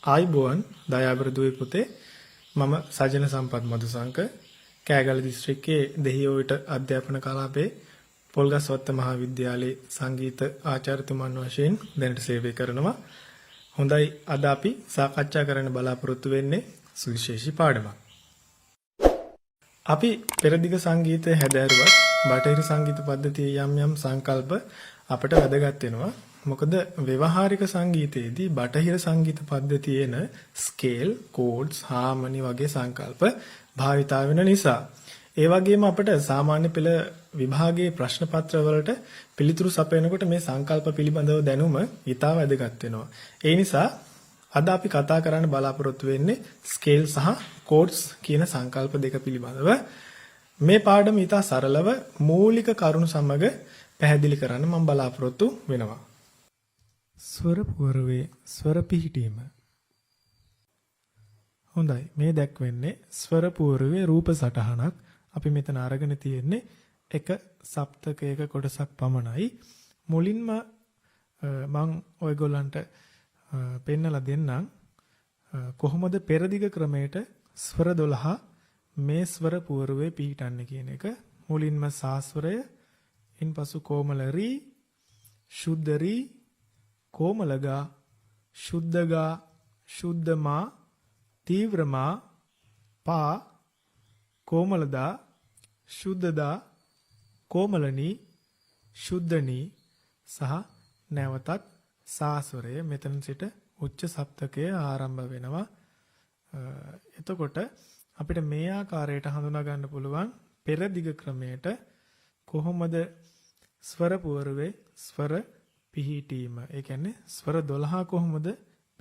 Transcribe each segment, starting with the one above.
ආයිබෝවන් දයාබර දුවේ පුතේ මම සජන සම්පත් මදුසංක කෑගල දිස්ත්‍රික්කයේ දෙහියෝවිට අධ්‍යාපන කලාපයේ පොල්ගස්වත්ත මහාවිද්‍යාලයේ සංගීත ආචාර්යතුමන් වශයෙන් දැනට සේවය කරනවා. හොඳයි අද අපි සාකච්ඡා කරන්න බලාපොරොත්තු වෙන්නේ සුවිශේෂී පාඩමක්. අපි පෙරදිග සංගීතය හැදෑරුවත් බටහිර සංගීත පද්ධතියේ යම් සංකල්ප අපට වැදගත් වෙනවා. මොකද ව්‍යවහාරික සංගීතයේදී බටහිර සංගීත පද්ධතියේ එන ස්කේල්, කෝඩ්ස්, හාමනි වගේ සංකල්ප භාවිතා වෙන නිසා. ඒ වගේම අපිට සාමාන්‍ය පෙළ විභාගයේ ප්‍රශ්න පත්‍ර වලට පිළිතුරු සපයනකොට මේ සංකල්ප පිළිබඳව දැනුම ඉතා වැදගත් වෙනවා. ඒ නිසා අද අපි කතා කරන්න බලාපොරොත්තු වෙන්නේ ස්කේල් සහ කෝඩ්ස් කියන සංකල්ප දෙක පිළිබඳව. මේ පාඩම ඉතා සරලව මූලික කරුණු සමග පැහැදිලි කරන්න මම බලාපොරොත්තු වෙනවා. ස්වර පුවරුවේ ස්වර පිහිටීම. හොඳයි, මේ දැක්වෙන්නේ ස්වර පුවරුවේ රූප සටහනක්. අපි මෙතන අරගෙන තියෙන්නේ එක සප්තකයක කොටසක් පමණයි. මුලින්ම මම ඔයගොල්ලන්ට පෙන්නලා දෙන්නම් කොහොමද පෙරදිග ක්‍රමයට ස්වර 12 මේ ස්වර පුවරුවේ පිහිටන්නේ කියන එක. මුලින්ම සාස්වරය, ඉන්පසු කොමල රී, ශුද්ධ රී, कोमलगा, शुद्धगा, शुद्धमा, तीव्रमा, पा, कोमलदा, शुद्धदा, कोमलनी, शुद्धनी සහ නැවතත් සාස්වරය. මෙතන සිට උච්ච සප්තකය ආරම්භ වෙනවා. එතකොට අපිට මේ ආකාරයට හඳුනා ගන්න පුළුවන් පෙරදිග ක්‍රමයට කොහොමද ස්වර පුවරුවේ ස්වර පිහිටීම. ඒ කියන්නේ ස්වර 12 කොහොමද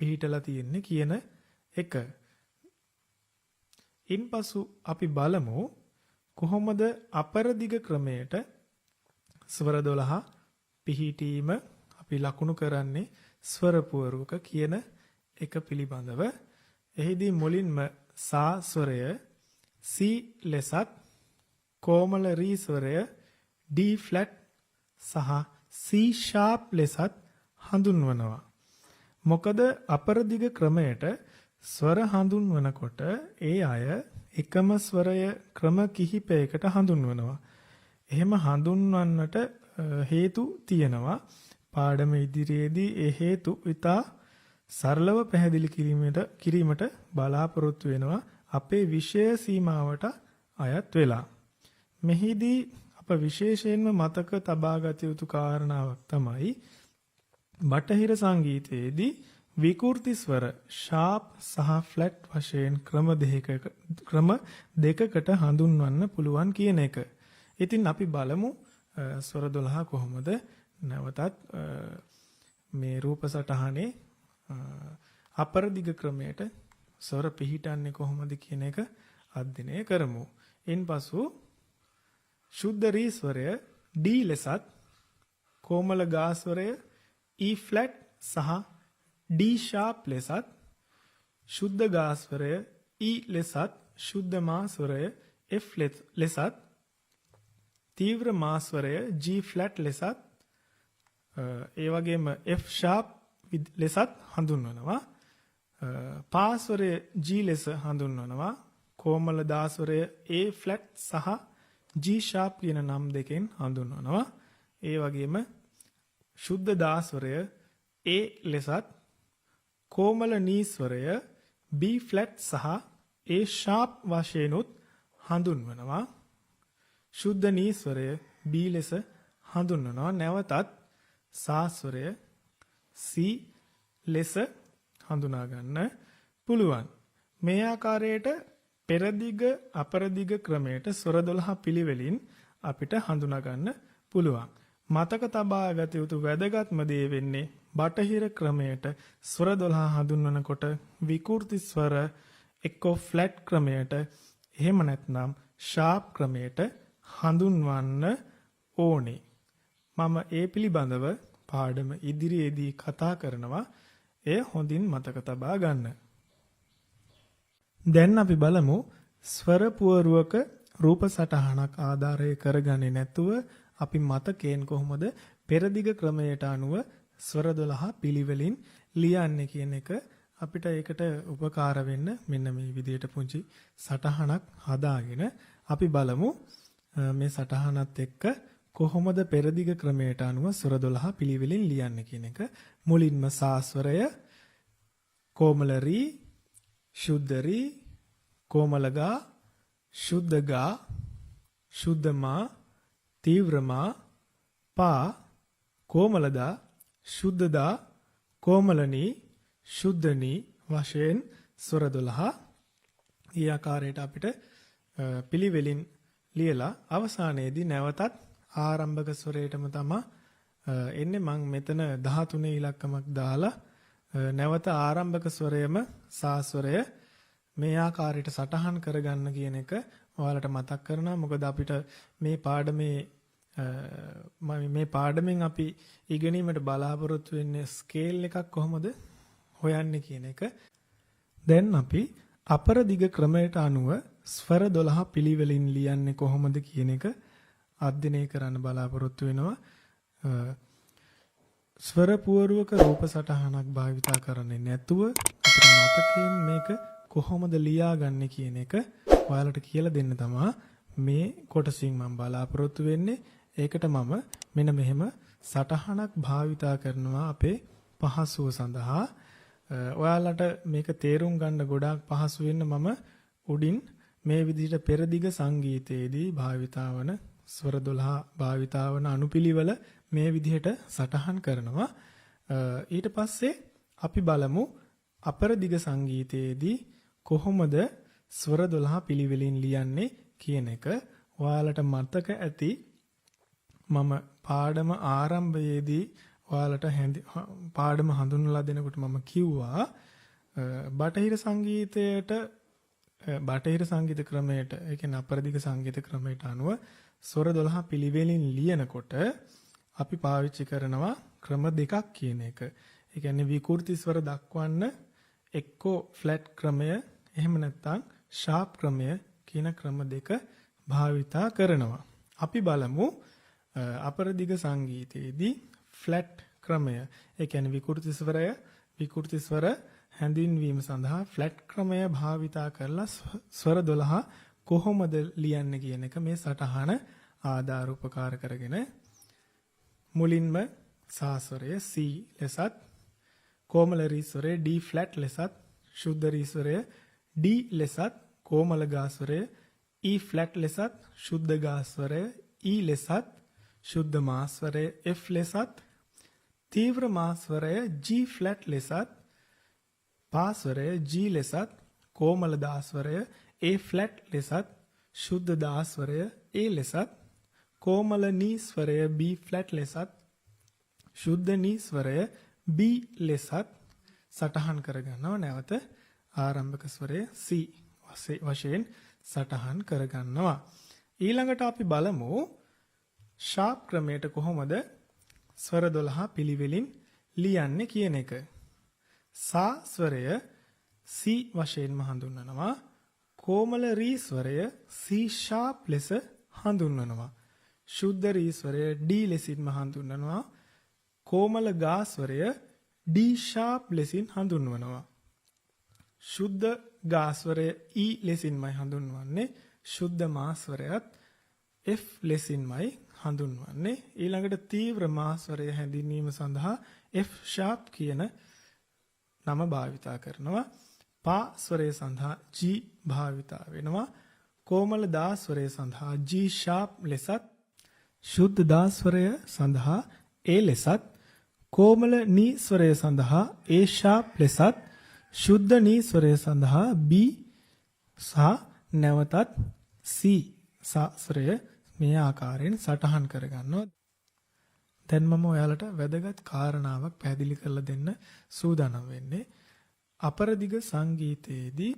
පිහිටලා තියෙන්නේ කියන එක. ඉන්පසු අපි බලමු කොහොමද අපරදිග ක්‍රමයට ස්වර 12 පිහිටීම අපි ලකුණු කරන්නේ ස්වර පුවරුවක කියන එක පිළිබඳව. එහිදී මුලින්ම සා ස්වරය C ලෙසත්, කොමල රී ස්වරය D ෆ්ලැට් සහ C sharp ලෙසත් හඳුන්වනවා. මොකද අපරදිග ක්‍රමයට ස්වර හඳුන්වනකොට ඒ අය එකම ස්වරය ක්‍රම කිහිපයකට හඳුන්වනවා. එහෙම හඳුන්වන්නට හේතු තියෙනවා. පාඩම ඉදිරියේදී ඒ හේතු ඉතා සරලව පැහැදිලි කිරීමට බලාපොරොත්තු වෙනවා අපේ විෂය සීමාවට අයත් වෙලා. මෙහිදී අප විශේෂයෙන්ම මතක තබා ගත යුතු කාරණාවක් තමයි බටහිර සංගීතයේදී විකෘති ස්වර ෂාප් සහ ෆ්ලැට් වශයෙන් ක්‍රම දෙකකට හඳුන්වන්න පුළුවන් කියන එක. ඉතින් අපි බලමු ස්වර 12 කොහොමද නැවතත් මේ රූප සටහනේ අපරදිග ක්‍රමයට ස්වර පිහිටන්නේ කොහොමද කියන එක අධ්‍යයනය කරමු. ඉන්පසු शुद्ध री स्वरය D ලෙසත්, कोमल गा स्वरය E flat සහ D sharp ලෙසත්, शुद्ध गा स्वरය E ලෙසත්, शुद्ध මා ස්වරය F ලෙසත්, තීව්‍ර මා ස්වරය G flat ලෙසත්, ඒ වගේම F sharp ලෙසත් හඳුන්වනවා. පා ස්වරය G ලෙස හඳුන්වනවා. कोमल දා ස්වරය A flat සහ G sharp කියන නම් දෙකෙන් හඳුන්වනවා. ඒ වගේම ශුද්ධ දා ස්වරය A ලෙසත්, කොමල නී ස්වරය B flat සහ A sharp වශයෙන් උත් හඳුන්වනවා. ශුද්ධ නී ස්වරය B ලෙස හඳුන්වනවා. නැවතත් සා ස්වරය C ලෙස හඳුනා ගන්න පුළුවන්. මේ ආකාරයට පෙරදිග අපරදිග ක්‍රමයට ස්වර 12 පිළිවෙලින් අපිට හඳුනා ගන්න පුළුවන්. මතක තබා ගත යුතු වැදගත්ම දේ වෙන්නේ බටහිර ක්‍රමයට ස්වර 12 හඳුන්වනකොට විකෘති ස්වර එක්කෝ ෆ්ලැට් ක්‍රමයට එහෙම නැත්නම් ෂාප් ක්‍රමයට හඳුන්වන්න ඕනේ. මම ඒ පිළිබඳව පාඩම ඉදිරියේදී කතා කරනවා. එය හොඳින් මතක තබා ගන්න. දැන් අපි බලමු ස්වර පුවරුවක රූප සටහනක් ආධාරය කරගන්නේ නැතුව අපි මතකයෙන් කොහොමද පෙරදිග ක්‍රමයට අනුව ස්වර 12 පිළිවෙලින් ලියන්නේ කියන එක අපිට ඒකට උපකාර වෙන්න මෙන්න මේ විදිහට පුංචි සටහනක් හදාගෙන අපි බලමු මේ සටහනත් එක්ක කොහොමද පෙරදිග ක්‍රමයට අනුව ස්වර 12 පිළිවෙලින් ලියන්නේ කියන එක. මුලින්ම සාස්වරය කොමල රී, ශුද්ධ රී, කොමලගා, ශුද්ධගා, ශුද්ධමා, තීව්‍රමා, පා, කොමලදා, ශුද්ධදා, කොමලනී, ශුද්ධනී වශයෙන් ස්වර 12 ඊ ආකාරයට අපිට පිළිවෙලින් ලියලා අවසානයේදී නැවතත් ආරම්භක ස්වරයටම තමයි එන්නේ. මම මෙතන 13 ඉලක්කමක් දාලා නැවත ආරම්භක ස්වරයම සාස්වරය මේ ආකාරයට සටහන් කරගන්න කියන එක ඔයාලට මතක් කරනවා. මොකද අපිට මේ පාඩමෙන් අපි ඉගෙනීමට බලාපොරොත්තු වෙන්නේ ස්කේල් එකක් කොහොමද හොයන්නේ කියන එක. දැන් අපි අපර දිග ක්‍රමයට අනුව ස්වර 12 පිළිවෙලින් ලියන්නේ කොහොමද කියන එක අධ්‍යයනය කරන්න බලාපොරොත්තු වෙනවා. ස්වර පුවරුවක රූප සටහනක් භාවිතා කරන්නේ නැතුව අපිට මතකයෙන් මේක කොහොමද ලියාගන්නේ කියන එක ඔයාලට කියලා දෙන්න තමයි මේ කොටසින් මම බලාපොරොත්තු වෙන්නේ. ඒකට මම මෙන්න මෙහෙම සටහනක් භාවිතා කරනවා අපේ පහසුව සඳහා. ඔයාලට මේක තේරුම් ගන්න ගොඩාක් පහසු වෙන්න මම උඩින් මේ විදිහට පෙරදිග සංගීතයේදී භාවිතාවන ස්වර 12 භාවිතාවන අනුපිළිවෙල මේ විදිහට සටහන් කරනවා. ඊට පස්සේ අපි බලමු අපර දිග සංගීතයේදී කොහොමද ස්වර 12 පිළිවෙලින් ලියන්නේ කියන එක. ඔයාලට මතක ඇති මම පාඩම ආරම්භයේදී ඔයාලට පාඩම හඳුන්වලා දෙනකොට මම කිව්වා බටහිර සංගීත ක්‍රමයට, ඒ කියන්නේ අපරදිග සංගීත ක්‍රමයට අනුව ස්වර 12 පිළිවෙලින් ලියනකොට අපි පාවිච්චි කරනවා ක්‍රම දෙකක් කියන එක. ඒ කියන්නේ විකෘති ස්වර දක්වන්න එක්කෝ ෆ්ලැට් ක්‍රමය, එහෙම නැත්නම් ෂාප් ක්‍රමය කියන ක්‍රම දෙක භාවිතා කරනවා. අපි බලමු අපරදිග සංගීතයේදී ෆ්ලැට් ක්‍රමය, ඒ කියන්නේ විකෘති ස්වර හැඳින්වීම සඳහා ෆ්ලැට් ක්‍රමය භාවිතා කරලා ස්වර 12 කොහොමද ලියන්නේ කියන එක මේ සටහන ආධාර උපකාර කරගෙන මුලින්ම සා ස්වරය C ලෙසත්, කොමල රී ස්වරය D ෆ්ලැට් ලෙසත්, ශුද්ධ රී ස්වරය D ලෙසත්, කොමල ගා ස්වරය E ෆ්ලැට් ලෙසත්, ශුද්ධ ගා ස්වරය E ලෙසත්, ශුද්ධ මා ස්වරය F ලෙසත්, තීව්‍ර මා ස්වරය G ෆ්ලැට් ලෙසත්, පා ස්වරය G ලෙසත්, කොමල දා ස්වරය A ෆ්ලැට් ලෙසත්, ශුද්ධ දා ස්වරය A ලෙසත්, කොමල නී ස්වරය B ෆ්ලැට් ලෙසත්, ශුද්ධ නී ස්වරය B ලෙසත් සටහන් කරගන්නවා. නැවත ආරම්භක ස්වරය C වශයෙන් සටහන් කරගන්නවා. ඊළඟට අපි බලමු ෂාප් ක්‍රමයට කොහොමද ස්වර 12 පිළිවෙලින් ලියන්නේ කියන එක. සා ස්වරය C වශයෙන්ම හඳුන්වනවා. කොමල රී ස්වරය C ෂාප් ලෙස හඳුන්වනවා. ශුද්ධ රී ස්වරය D ලෙසින්ම හඳුන්වනවා. කොමල ගා ස්වරය D ෂාප් ලෙසින් හඳුන්වනවා. ශුද්ධ ගා ස්වරය E ලෙසින්මයි හඳුන්වන්නේ. ශුද්ධ මා ස්වරයත් F ලෙසින්මයි හඳුන්වන්නේ. ඊළඟට තීව්‍ර මා ස්වරය හැඳින්වීම සඳහා F ෂාප් කියන නම භාවිතා කරනවා. පා ස්වරය සඳහා G භාවිතා වෙනවා. කොමල දා ස්වරය සඳහා G ෂාප් ලෙසත්, ශුද්ධ දා ස්වරය සඳහා A ලෙසත්, කොමල නී ස්වරය සඳහා A ෂාප් ලෙසත්, ශුද්ධ නී ස්වරය සඳහා B සහ නැවතත් C ස්වරය මේ ආකාරයෙන් සටහන් කරගන්නවා. දැන් මම ඔයාලට වැදගත් කාරණාවක් පැහැදිලි කරලා දෙන්න සූදානම් වෙන්නේ. අපරදිග සංගීතයේදී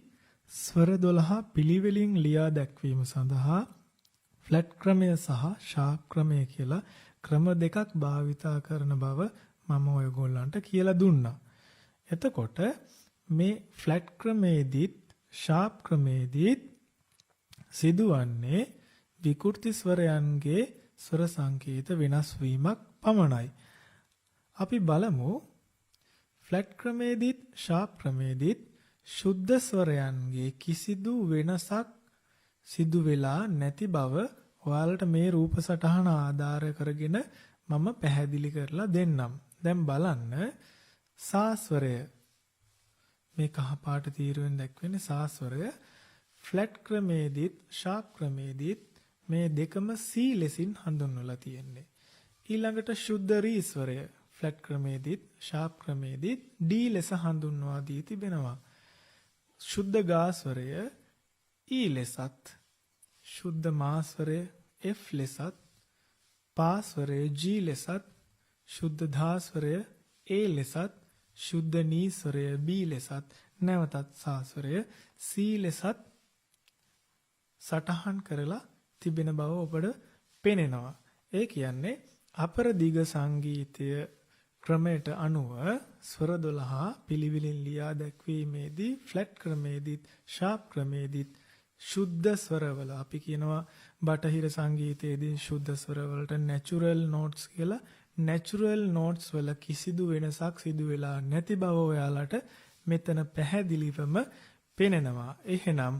ස්වර 12 පිළිවෙලින් ලියා දැක්වීම සඳහා ෆ්ලැට් ක්‍රමය සහ ෂාප් ක්‍රමය කියලා ක්‍රම දෙකක් භාවිතා කරන බව මම ඔයගොල්ලන්ට කියලා දුන්නා. එතකොට මේ ෆ්ලැට් ක්‍රමයේදීත් ෂාප් ක්‍රමයේදීත් සිදුවන්නේ විකෘති ස්වරයන්ගේ ස්වර සංකේත වෙනස් වීමක් පමණයි. අපි බලමු ෆ්ලැට් ක්‍රමේදීත් ෂාප් ක්‍රමේදීත් ශුද්ධ ස්වරයන්ගේ කිසිදු වෙනසක් සිදු වෙලා නැති බව ඔයාලට මේ රූප සටහන ආධාර කරගෙන මම පැහැදිලි කරලා දෙන්නම්. දැන් බලන්න සාස්වරය මේ කහ පාට තීරුවෙන් දැක්වෙන්නේ සාස්වරය ෆ්ලැට් ක්‍රමේදීත් ෂාප් ක්‍රමේදීත් මේ දෙකම C ලෙසින් හඳුන්වලා තියෙන්නේ. ඊළඟට ශුද්ධ රී ස්වරය ෆ්ලැට් ක්‍රමේදීත් ෂාප් ක්‍රමේදීත් D ලෙස හඳුන්වා දී තිබෙනවා. ශුද්ධ ගා ස්වරය E ලෙසත් ශුද්ධ මා ස්වරය F ලෙසත් පා ස්වරය G ලෙසත් ශුද්ධ ධා ස්වරය A ලෙසත් ශුද්ධ නී ස්වරය B ලෙසත් නැවතත් සා ස්වරය C ලෙසත් සටහන් කරලා තිබෙන බව ඔබට පේනවා. ඒ කියන්නේ අපර දිග සංගීතය ක්‍රමයට අනුව ස්වර 12 පිළිවිලින් ලියා දැක්වීමේදී ෆ්ලැට් ක්‍රමේදීත් ෂාප් ක්‍රමේදීත් ශුද්ධ ස්වරවල අපි කියනවා බටහිර සංගීතයේදී ශුද්ධ ස්වරවලට නැචරල් නෝට්ස් කියලා නැචරල් නෝට්ස් වල කිසිදු වෙනසක් සිදු වෙලා නැති බව ඔයාලට මෙතන පැහැදිලිවම පේනවා. එහෙනම්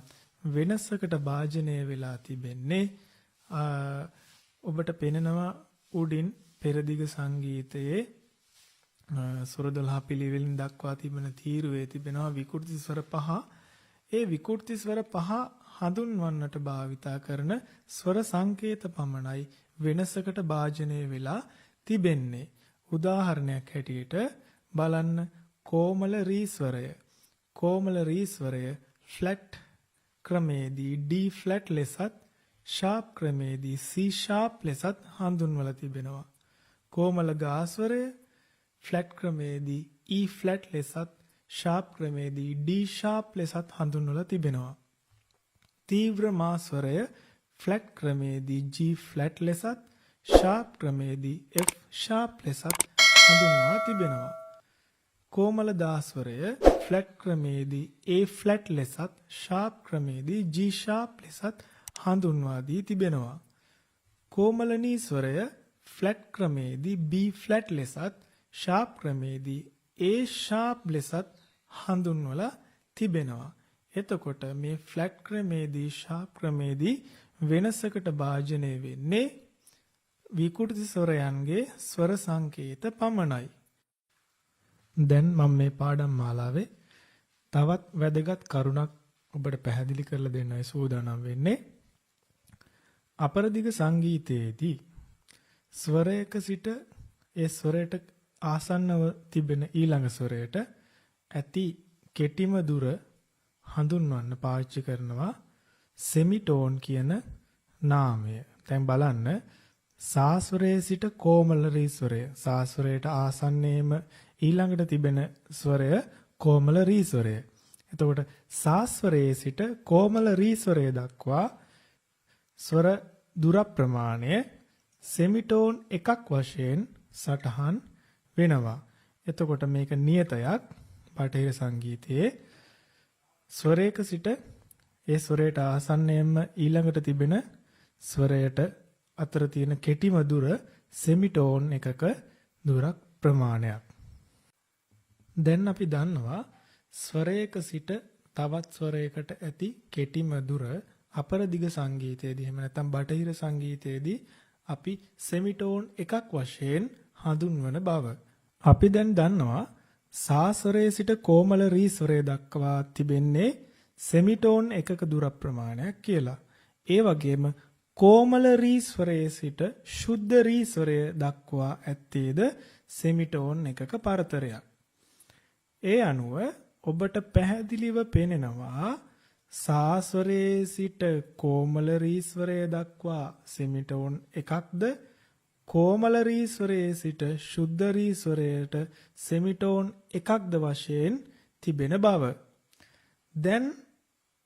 වෙනසකට භාජනය වෙලා තිබෙන්නේ ඔබට පේනවා උඩින් පෙරදිග සංගීතයේ ස්වර 12 පිළිවෙලින් දක්වා තිබෙන තීරුවේ තිබෙනවා විකෘති ස්වර 5. ඒ විකෘති ස්වර 5 හඳුන්වන්නට භාවිතා කරන ස්වර සංකේත පමණයි වෙනසකට භාජනය වෙලා තිබෙන්නේ. උදාහරණයක් හැටියට බලන්න කොමල රී ස්වරය. කොමල රී ස්වරය ෆ්ලැට් ක්‍රමේදී D ෆ්ලැට් ලෙසත් ෂාප් ක්‍රමේදී C ෂාප් ලෙසත් හඳුන්වලා තිබෙනවා. කොමල ගා ස්වරය ෆ්ලැට් ක්‍රමේදී E ෆ්ලැට් ලෙසත් ෂාප් ක්‍රමේදී D ෂාප් ලෙසත් හඳුන්වලා තිබෙනවා. තීව්‍ර මා ස්වරය ෆ්ලැට් ක්‍රමේදී G ෆ්ලැට් ලෙසත් ෂාප් ක්‍රමේදී F ෂාප් ලෙසත් හඳුන්වා තිබෙනවා. කොමල දා ස්වරය ෆ්ලැට් ක්‍රමේදී A ෆ්ලැට් ලෙසත් ෂාප් ක්‍රමේදී G ෂාප් ලෙසත් හඳුන්වා දී තිබෙනවා. කොමල නී ස්වරය ෆ්ලැට් ක්‍රමේදී B ෆ්ලැට් ලෙසත් ෂාප් ක්‍රමේදී A ෂාප් ලෙසත් හඳුන්වලා තිබෙනවා. එතකොට මේ ෆ්ලැට් ක්‍රමේදී ෂාප් ක්‍රමේදී වෙනසකට භාජනය වෙන්නේ විකෘති ස්වරයන්ගේ ස්වර සංකේත පමණයි. දැන් මම මේ පාඩම් මාලාවේ තවත් වැදගත් කරුණක් ඔබට පැහැදිලි කරලා දෙන්නයි සූදානම් වෙන්නේ. අපරදිග සංගීතයේදී ස්වරයක සිට ඒ ස්වරයට ආසන්නව තිබෙන ඊළඟ ස්වරයට ඇති කෙටිම දුර හඳුන්වන්න පාවිච්චි කරනවා සෙමිටෝන් කියන නාමය. දැන් බලන්න සා ස්වරයේ සිට කොමල රී ස්වරය. සා ස්වරයට ආසන්නයේම ඊළඟට තිබෙන ස්වරය කොමල රී ස්වරය. එතකොට සා ස්වරයේ සිට කොමල රී ස්වරය දක්වා ස්වර දුර ප්‍රමාණය සෙමිටෝන් එකක් වශයෙන් සටහන් වෙනවා. එතකොට මේක නියතයක් බටහිර සංගීතයේ ස්වරයක සිට ඒ ස්වරයට ආසන්නයෙන්ම ඊළඟට තිබෙන ස්වරයට අතර තියෙන කෙටිම දුර සෙමිටෝන් එකක දුරක් ප්‍රමාණයක්. දැන් අපි දන්නවා ස්වරයක සිට තවත් ස්වරයකට ඇති කෙටිම දුර අපර දිග සංගීතයේදී එහෙම නැත්නම් බටහිර සංගීතයේදී අපි සෙමිටෝන් එකක් වශයෙන් හඳුන්වන බව. අපි දැන් දන්නවා සා ස්වරයේ සිට කොමල රී ස්වරය දක්වා තිබෙන්නේ සෙමිටෝන් එකක දුර ප්‍රමාණයක් කියලා. ඒ වගේම කොමල රී ස්වරයේ සිට ශුද්ධ රී ස්වරය දක්වා ඇත්තේද සෙමිටෝන් එකක පරතරයක්. ඒ අනුව ඔබට පැහැදිලිව පේනවා සා ස්වරයේ සිට කොමල රී ස්වරය දක්වා සෙමිටෝන් එකක්ද කොමල රී ස්වරයේ සිට ශුද්ධ රී ස්වරයට සෙමිටෝන් එකක්ද වශයෙන් තිබෙන බව. දැන්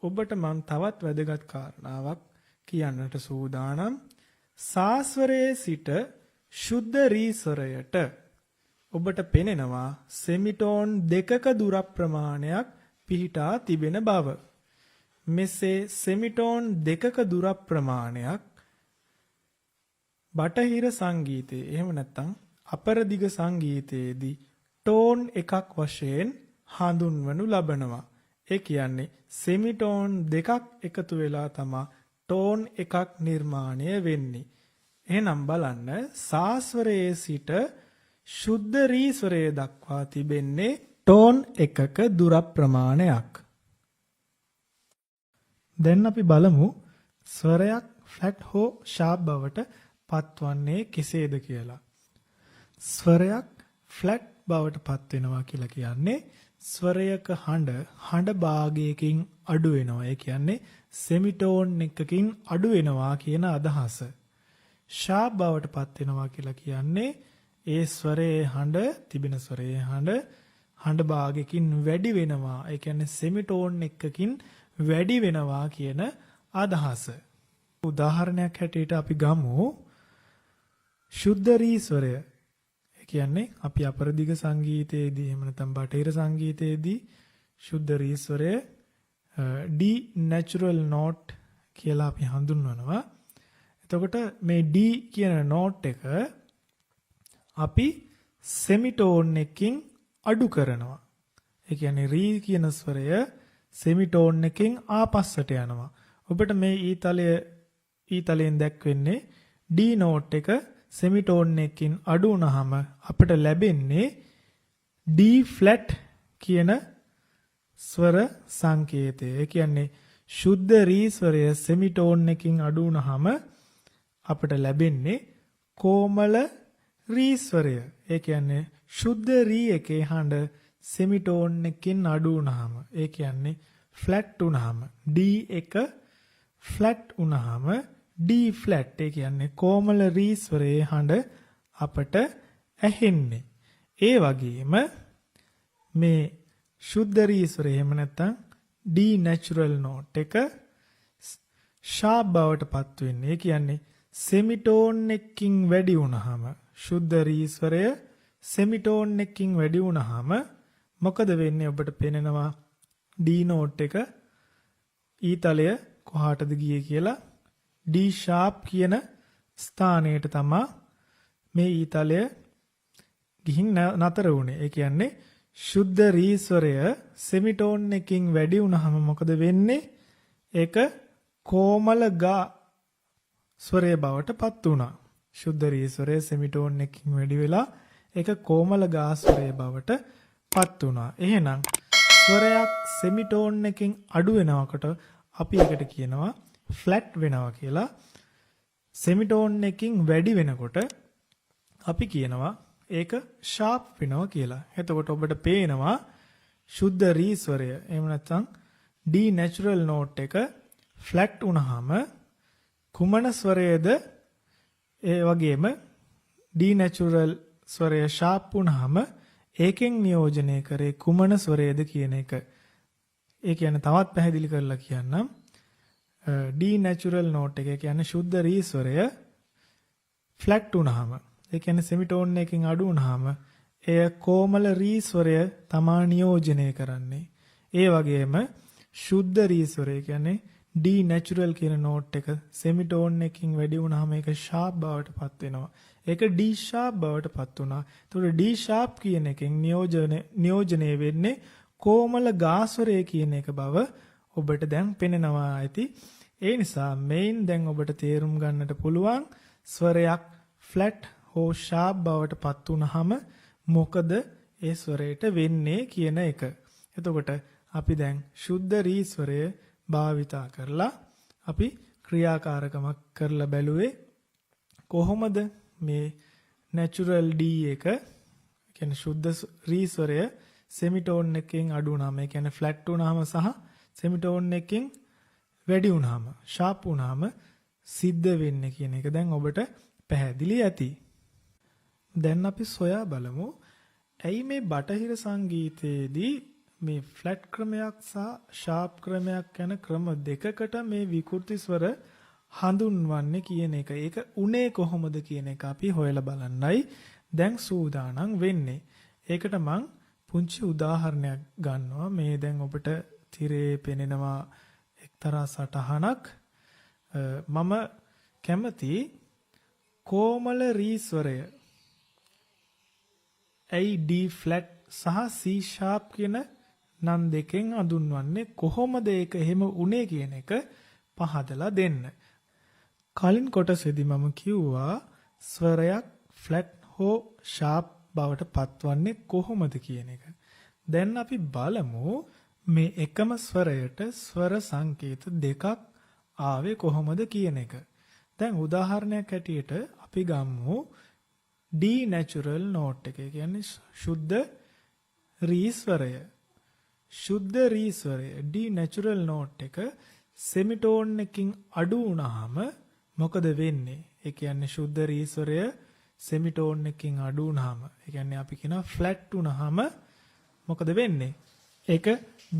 ඔබට මම තවත් වැදගත් කාරණාවක් කියන්නට සූදානම්. සා ස්වරයේ සිට ශුද්ධ රී ස්වරයට ඔබට පෙනෙනවා සෙමිටෝන් දෙකක දුර ප්‍රමාණයක් පිහිටා තිබෙන බව. මෙසේ සෙමිටෝන් දෙකක දුර ප්‍රමාණයක් බටහිර සංගීතයේ එහෙම නැත්නම් අපර දිග සංගීතයේදී ටෝන් එකක් වශයෙන් හඳුන්වනු ලබනවා. ඒ කියන්නේ සෙමිටෝන් දෙකක් එකතු වෙලා තමයි ටෝන් එකක් නිර්මාණය වෙන්නේ. එහෙනම් බලන්න සාස්වරයේ සිට ශුද්ධ රී ස්වරය දක්වා තිබෙන්නේ ටෝන් එකක දුර ප්‍රමාණයක්. දැන් අපි බලමු ස්වරයක් ෆ්ලැට් හෝ ෂාප් බවට පත්වන්නේ කෙසේද කියලා. ස්වරයක් ෆ්ලැට් බවට පත් වෙනවා කියලා කියන්නේ ස්වරයක හඬ භාගයකින් අඩු වෙනවා. ඒ කියන්නේ සෙමිටෝන් එකකින් අඩු වෙනවා කියන අදහස. ෂාප් බවට පත් වෙනවා කියලා කියන්නේ ඒ ස්වරයේ තිබෙන ස්වරයේ හඬ භාගයකින් වැඩි වෙනවා. ඒ කියන්නේ සෙමිටෝන් එකකින් වැඩි වෙනවා කියන අදහස. උදාහරණයක් හැටියට අපි ගමු ශුද්ධ රී ස්වරය. ඒ කියන්නේ අපි අපරදිග සංගීතයේදී එහෙම නැත්නම් බටහිර සංගීතයේදී ශුද්ධ රී ස්වරය D natural note කියලා අපි හඳුන්වනවා. එතකොට මේ D කියන note එක අපි සෙමිටෝන් එකකින් අඩු කරනවා. ඒ කියන්නේ රී කියන ස්වරය සෙමිටෝන් එකකින් ආපස්සට යනවා. ඔබට මේ ඊතලයෙන් දැක්වෙන්නේ D note එක සෙමිටෝන් එකකින් අඩු වුනහම අපිට ලැබෙන්නේ D flat කියන ස්වර සංකේතය. ඒ කියන්නේ ශුද්ධ රී ස්වරය සෙමිටෝන් එකකින් අඩු වුනහම අපිට ලැබෙන්නේ කොමල රී ස්වරය. ඒ කියන්නේ ශුද්ධ රී එකේ හඬ සෙමිටෝන් එකකින් අඩු වුනහම ඒ කියන්නේ ෆ්ලැට් වුනහම D එක ෆ්ලැට් වුනහම D ෆ්ලැට් ඒ කියන්නේ කොමල රී ස්වරයේ හඬ අපට ඇහෙන්නේ. ඒ වගේම මේ ශුද්ධ රී ස්වරය එහෙම නැත්නම් D natural note එක ෂාප් බවට පත් වෙන්නේ. ඒ කියන්නේ සෙමිටෝන් එකකින් වැඩි වුනහම ශුද්ධ රී ස්වරය සෙමිටෝන් එකකින් වැඩි වුනහම මොකද වෙන්නේ? ඔබට පේනවා D note එක ඊතලය කොහාටද ගියේ කියලා D sharp කියන ස්ථානයට තමයි මේ ඊතලය ගිහින් නතර වුනේ. ඒ කියන්නේ ශුද්ධ රී ස්වරය සෙමිටෝන් එකකින් වැඩි වුනහම මොකද වෙන්නේ? ඒක කොමල ගා ස්වරය බවට පත් වුණා. ශුද්ධ රී ස්වරය සෙමිටෝන් එකකින් වැඩි වෙලා ඒක කොමල ගා ස්වරය බවට පත් වුණා. එහෙනම් ස්වරයක් සෙමිටෝන් එකකින් අඩු වෙනකොට අපි ඒකට කියනවා ෆ්ලැට් වෙනවා කියලා. සෙමිටෝන් එකකින් වැඩි වෙනකොට අපි කියනවා ඒක ෂාප් වෙනවා කියලා. එතකොට ඔබට පේනවා ශුද්ධ රී ස්වරය එහෙම නැත්නම් D natural note එක ෆ්ලැට් වුණාම කුමන ස්වරයේද ඒ වගේම D natural ස්වරය ෂාප් වුණාම ඒකෙන් නියෝජනය කරේ කුමන ස්වරයේද කියන එක. ඒ කියන්නේ තවත් පැහැදිලි කරලා කියන්නම්. D natural note එක කියන්නේ ශුද්ධ රී ස්වරය ෆ්ලැට් වුණාම ඒ කියන්නේ සෙමිටෝන් එකකින් අඩු වුණාම එය කොමල රී ස්වරය තමා නියෝජනය කරන්නේ. ඒ වගේම ශුද්ධ රී ස්වරය කියන්නේ D natural කියන note එක සෙමිටෝන් එකකින් වැඩි වුණාම ඒක sharp බවට පත් වෙනවා. ඒක D sharp බවට පත් වුණා. ඒතකොට D sharp කියන එකෙන් නියෝජනය වෙන්නේ කොමල ගා ස්වරය කියන එක බව ඔබට දැන් පෙනෙනවා ඇති. ඒ නිසා මේන් දැන් ඔබට තේරුම් ගන්නට පුළුවන් ස්වරයක් ෆ්ලැට් හෝ ෂාප් බවට පත් වුනහම මොකද ඒ ස්වරයට වෙන්නේ කියන එක. එතකොට අපි දැන් ශුද්ධ රී ස්වරය භාවිතා කරලා අපි ක්‍රියාකාරකමක් කරලා බැලුවේ කොහොමද මේ natural D එක කියන්නේ ශුද්ධ රී ස්වරය සෙමිටෝන් එකකින් අඩු වුනහම ඒ කියන්නේ ෆ්ලැට් වුනහම සහ සෙමිටෝන් එකකින් වැඩි වුනහම ෂාප් වුනහම සිද්ධ වෙන්නේ කියන එක දැන් ඔබට පැහැදිලි ඇති. දැන් අපි සොයා බලමු ඇයි මේ බටහිර සංගීතයේදී මේ ෆ්ලැට් ක්‍රමයක් සහ ෂාප් ක්‍රමයක් යන ක්‍රම දෙකකට මේ විකෘති ස්වර හඳුන්වන්නේ කියන එක. ඒක උනේ කොහොමද කියන එක අපි හොයලා බලන්නයි දැන් සූදානම් වෙන්නේ. ඒකට මං පුංචි උදාහරණයක් ගන්නවා. මේ දැන් ඔබට තිරේ පෙනෙනවා එක්තරා සටහනක්. මම කැමති කොමල රී ස්වරය ඇයි D ෆ්ලැට් සහ C sharp කියන නම් දෙකෙන් හඳුන්වන්නේ කොහොමද ඒක එහෙම උනේ කියන එක පහදලා දෙන්න. කලින් කොටසේදී මම කිව්වා ස්වරයක් ෆ්ලැට් හෝ ෂාප් බවට පත්වන්නේ කොහොමද කියන එක. දැන් අපි බලමු මේ එකම ස්වරයට ස්වර සංකේත දෙකක් ආවේ කොහොමද කියන එක. දැන් උදාහරණයක් ඇටියට අපි ගමු D natural note එක. ඒ කියන්නේ සුද්ධ රී ස්වරය. සුද්ධ රී ස්වරය D natural note එක සෙමිටෝන් එකකින් අඩු වුණාම මොකද වෙන්නේ? ඒ කියන්නේ සුද්ධ රී ස්වරය සෙමිටෝන් එකකින් අඩු වුණාම, ඒ කියන්නේ අපි කියනවා ෆ්ලැට් වුණාම මොකද වෙන්නේ? ඒක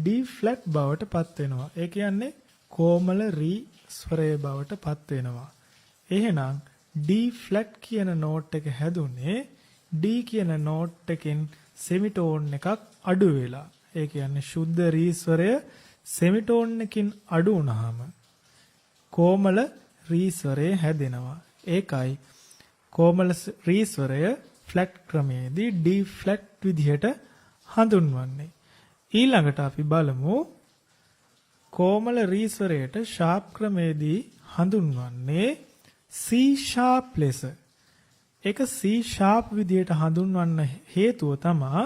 D flat බවට පත් වෙනවා. ඒ කියන්නේ කොමල රී ස්වරය බවට පත් වෙනවා. එහෙනම් D flat කියන නෝට් එක හැදුනේ D කියන නෝට් එකෙන් සෙමිටෝන් එකක් අඩු වෙලා. ඒ කියන්නේ සුද්ධ රී ස්වරය සෙමිටෝන් එකකින් අඩු වුණාම කොමල රී ස්වරය හැදෙනවා. ඒකයි කොමල රී ස්වරය ෆ්ලැට් ක්‍රමයේදී D flat විදිහට හඳුන්වන්නේ. ඊළඟට අපි බලමු කොමල රී ස්වරයට ෂාප් ක්‍රමයේදී හඳුන්වන්නේ C sharp ලෙස. ඒක C sharp විදිහට හඳුන්වන්න හේතුව තමයි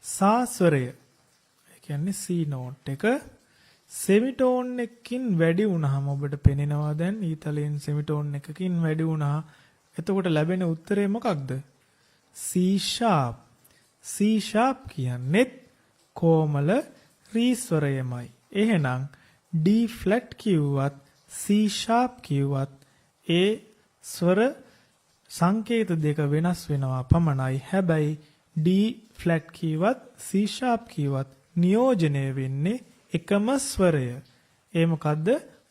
සා ස්වරය. ඒ කියන්නේ C note එක සෙමිටෝන් එකකින් වැඩි වුණාම ඔබට පේනවා දැන් ඊතලෙන් සෙමිටෝන් එකකින් වැඩි වුණා. එතකොට ලැබෙන උත්තරේ මොකක්ද? C sharp. C sharp කියන්නේ කොමල රී ස්වරයමයි. එහෙනම් D flat කිව්වත් C sharp කිව්වත් ඒ ස්වර සංකේත දෙක වෙනස් වෙනවා පමණයි. හැබැයි D flat කිව්වත් C sharp කිව්වත් නියෝජනය වෙන්නේ එකම ස්වරය. ඒ මොකද්ද?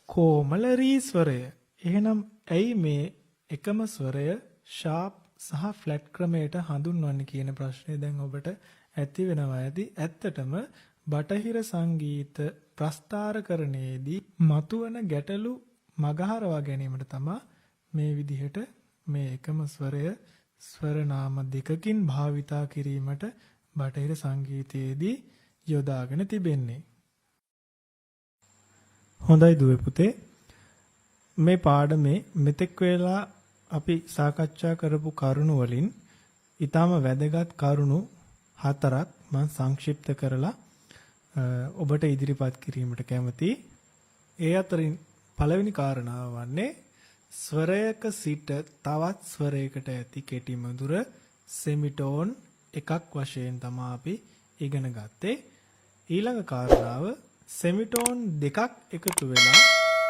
කොමල රී ස්වරය. එහෙනම් ඇයි මේ එකම ස්වරය sharp සහ ෆ්ලැට් ක්‍රමයට හඳුන්වන්නේ කියන ප්‍රශ්නේ දැන් ඔබට ඇති වෙනවා ඇති. ඇත්තටම බටහිර සංගීත ප්‍රස්ථාරකරණයේදී මතුවන ගැටලු මගහරවා ගැනීමට තමයි මේ විදිහට මේ එකම ස්වරය ස්වර නාම දෙකකින් භාවිතා කිරීමට බටහිර සංගීතයේදී යොදාගෙන තිබෙන්නේ. හොඳයි දුවේ පුතේ, මේ පාඩමේ මෙතෙක් වෙලා අපි සාකච්ඡා කරපු කරුණු වලින් ඊටම වැදගත් කරුණු 4ක් මම සංක්ෂිප්ත කරලා ඔබට ඉදිරිපත් කිරීමට කැමතියි. ඒ අතරින් පළවෙනි කාරණාව වන්නේ ස්වරයක සිට තවත් ස්වරයකට ඇති කෙටි මధుර සෙමිටෝන් එකක් වශයෙන් තමයි අපි ඉගෙන ගත්තේ. ඊළඟ කාරණාව සෙමිටෝන් දෙකක් එකතු වෙලා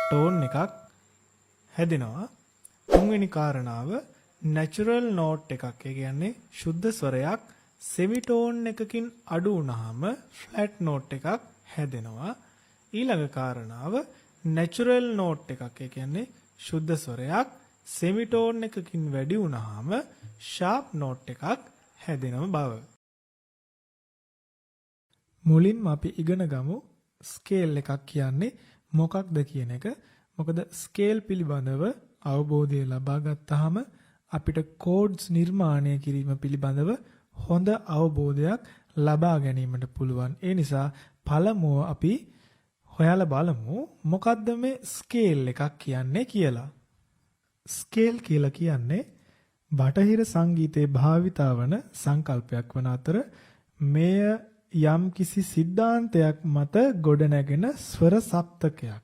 ටෝන් එකක් හැදෙනවා. තුන්වෙනි කාරණාව natural note එකක්. ඒ කියන්නේ සුද්ධ ස්වරයක් සෙමිටෝන් එකකින් අඩු වුණාම ෆ්ලැට් note එකක් හැදෙනවා. ඊළඟ කාරණාව natural note එකක්. ඒ කියන්නේ සුද්ධ ස්වරයක් සෙමිටෝන් එකකින් වැඩි වුණාම sharp note එකක් හැදෙනව බව. මුලින්ම අපි ඉගෙන ගමු ස්කේල් එකක් කියන්නේ මොකක්ද කියන එක. මොකද ස්කේල් පිළිබඳව අවබෝධය ලබා ගත්තාම අපිට කෝඩ්ස් නිර්මාණය කිරීම පිළිබඳව හොඳ අවබෝධයක් ලබා ගැනීමට පුළුවන්. ඒ නිසා පළමුව අපි හොයලා බලමු මොකද්ද මේ ස්කේල් එකක් කියන්නේ කියලා. ස්කේල් කියලා කියන්නේ බටහිර සංගීතයේ භාවිතා වන සංකල්පයක් වන අතර මෙය යම් කිසි සිද්ධාන්තයක් මත ගොඩනැගෙන ස්වර සප්තකයක්.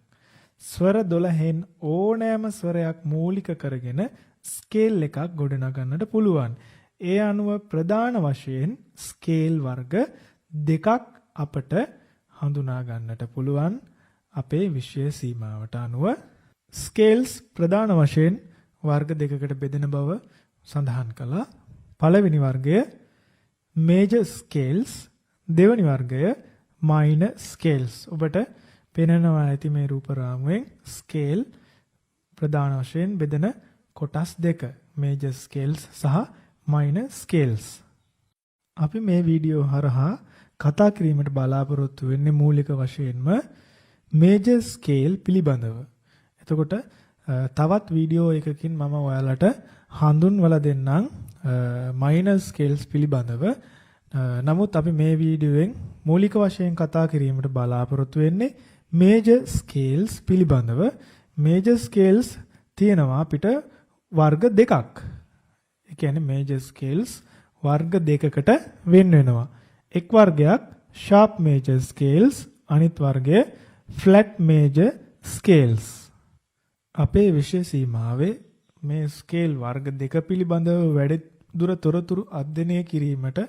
ස්වර 12න් ඕනෑම ස්වරයක් මූලික කරගෙන ස්කේල් එකක් ගොඩනගන්නට පුළුවන්. ඒ අනුව ප්‍රධාන වශයෙන් ස්කේල් වර්ග දෙකක් අපට හඳුනා ගන්නට පුළුවන් අපේ විෂය සීමාවට අනුව. ස්කේල්ස් ප්‍රධාන වශයෙන් වර්ග දෙකකට බෙදෙන බව සඳහන් කළා. පළවෙනි වර්ගය මේජර් ස්කේල්ස්, දෙවෙනි වර්ගය මයිනර් ස්කේල්ස්. ඔබට පෙනෙනවා ඇති මේ රූප රාමුවෙන් ස්කේල් ප්‍රධාන වශයෙන් බෙදෙන කොටස් දෙක, මේජර් ස්කේල්ස් සහ මයිනර් ස්කේල්ස්. අපි මේ වීඩියෝ හරහා කතා කිරීමට බලාපොරොත්තු වෙන්නේ මූලික වශයෙන්ම මේජර් ස්කේල් පිළිබඳව. එතකොට තවත් වීඩියෝ එකකින් මම ඔයාලට හඳුන්වලා දෙන්නම් මයිනර් ස්කේල්ස් පිළිබඳව. නමුත් අපි මේ වීඩියෝෙන් මූලික වශයෙන් කතා කිරීමට බලාපොරොත්තු වෙන්නේ මේජර් ස්කේල්ස් පිළිබඳව. මේජර් ස්කේල්ස් තියෙනවා අපිට වර්ග දෙකක්. ඒ කියන්නේ මේජර් ස්කේල්ස් වර්ග දෙකකට වෙන් වෙනවා. එක් වර්ගයක් sharp major scales, අනිත් වර්ගය flat major scales. අපේ විෂය සීමාවේ මේ ස්කේල් වර්ග දෙක පිළිබඳව වැඩිදුර තොරතුරු අධ්‍යයනය කිරීමට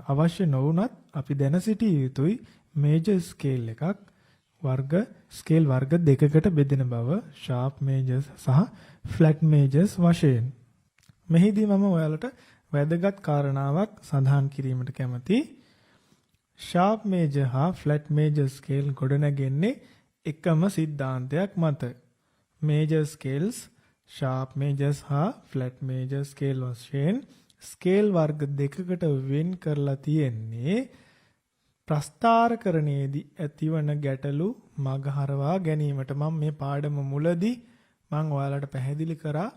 අවශ්‍ය නොවුනත් අපි දැන සිටිය යුතුයි මේජර් ස්කේල් එකක් ස්කේල් වර්ග දෙකකට බෙදෙන බව sharp majors සහ flat majors වශයෙන්. මෙහිදී මම ඔයාලට වැදගත් කාරණාවක් සඳහන් කිරීමට කැමතියි. sharp major හා flat major scale ගොඩනැගෙන්නේ එකම સિદ્ધාන්තයක් මත. major scales sharp majors හා flat major scale වශයෙන් ස්කේල් වර්ග දෙකකට වෙන් කරලා තියෙන්නේ ප්‍රස්ථාරකරණයේදී ඇතිවන ගැටලු මගහරවා ගැනීමට. මම මේ පාඩම මුලදී මම ඔයාලට පැහැදිලි කරා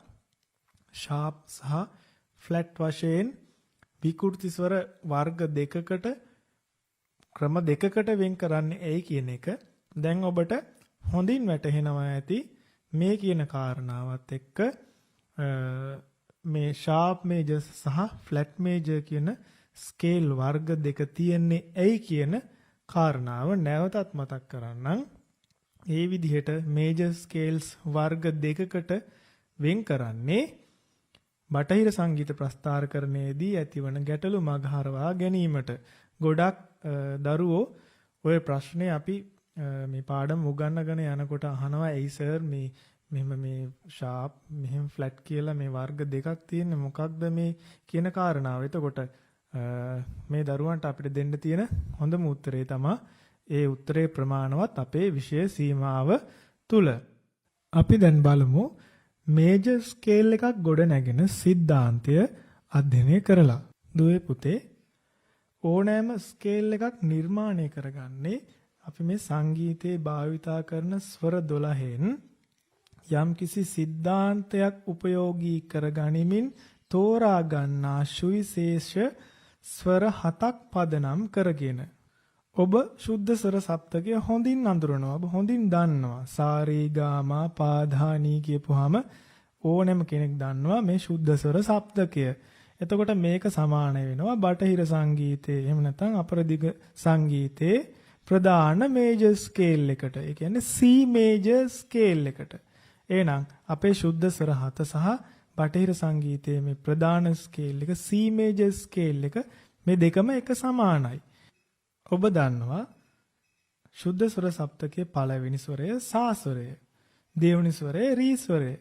sharp සහ flat වශයෙන් විකෘති ස්වර වර්ග දෙකකට ක්‍රම දෙකකට වෙන් කරන්නේ ඇයි කියන එක. දැන් ඔබට හොඳින් වැටහෙනවා ඇති මේ කියන කාරණාවත් එක්ක මේ sharp major සහ flat major කියන ස්කේල් වර්ග දෙක තියෙන්නේ ඇයි කියන කාරණාව නැවතත් මතක් කරන්නම්. ඒ විදිහට major scales වර්ග දෙකකට වෙන් කරන්නේ බටහිර සංගීත ප්‍රස්ථාරකරණයේදී ඇතිවන ගැටලු මගහරවා ගැනීමට. ගොඩක් දරුවෝ ඔය ප්‍රශ්නේ අපි මේ පාඩම උගන්වගෙන යනකොට අහනවා ඇයි සර් මෙහෙම මේ sharp මෙහෙම flat කියලා මේ වර්ග දෙකක් තියෙන්නේ මොකක්ද මේ කියන කාරණාව. එතකොට මේ දරුවන්ට අපිට දෙන්න තියෙන හොඳම උත්තරේ තමයි ඒ උත්තරේ ප්‍රමාණවත් අපේ විෂය සීමාව තුල. අපි දැන් බලමු මේජර් ස්කේල් එකක් ගොඩ නැගෙන સિદ્ધාන්තය අධ්‍යයනය කරලා. දුවේ පුතේ ඕනෑම ස්කේල් එකක් නිර්මාණය කරගන්නේ අපි මේ සංගීතයේ භාවිතා කරන ස්වර 12න් යම්කිසි સિદ્ધාන්තයක් උපයෝගී කරගනිමින් තෝරා ගන්නා සුවිශේෂ ස්වර 7ක් පදනම් කරගෙන. ඔබ ශුද්ධ ස්වර සප්තකය හොඳින් අඳුරනවා. ඔබ හොඳින් දන්නවා. සා රේ ගා මා පා ධා නී කියපුවාම ඕනෑම කෙනෙක් දන්නවා මේ ශුද්ධ ස්වර සප්තකය. එතකොට මේක සමාන වෙනවා බටහිර සංගීතයේ එහෙම නැත්නම් අපරදිග සංගීතයේ ප්‍රධාන මේජර් ස්කේල් එකට. ඒ කියන්නේ C මේජර් ස්කේල් එකට. එහෙනම් අපේ ශුද්ධ ස්වර 7 සහ බටහිර සංගීතයේ මේ ප්‍රධාන ස්කේල් එක C මේජර් ස්කේල් එක මේ දෙකම එක සමානයි. ඔබ දන්නවා ශුද්ධ ස්වර සප්තකයේ පළවෙනි ස්වරය සා ස්වරය, දෙවෙනි ස්වරය රී ස්වරය.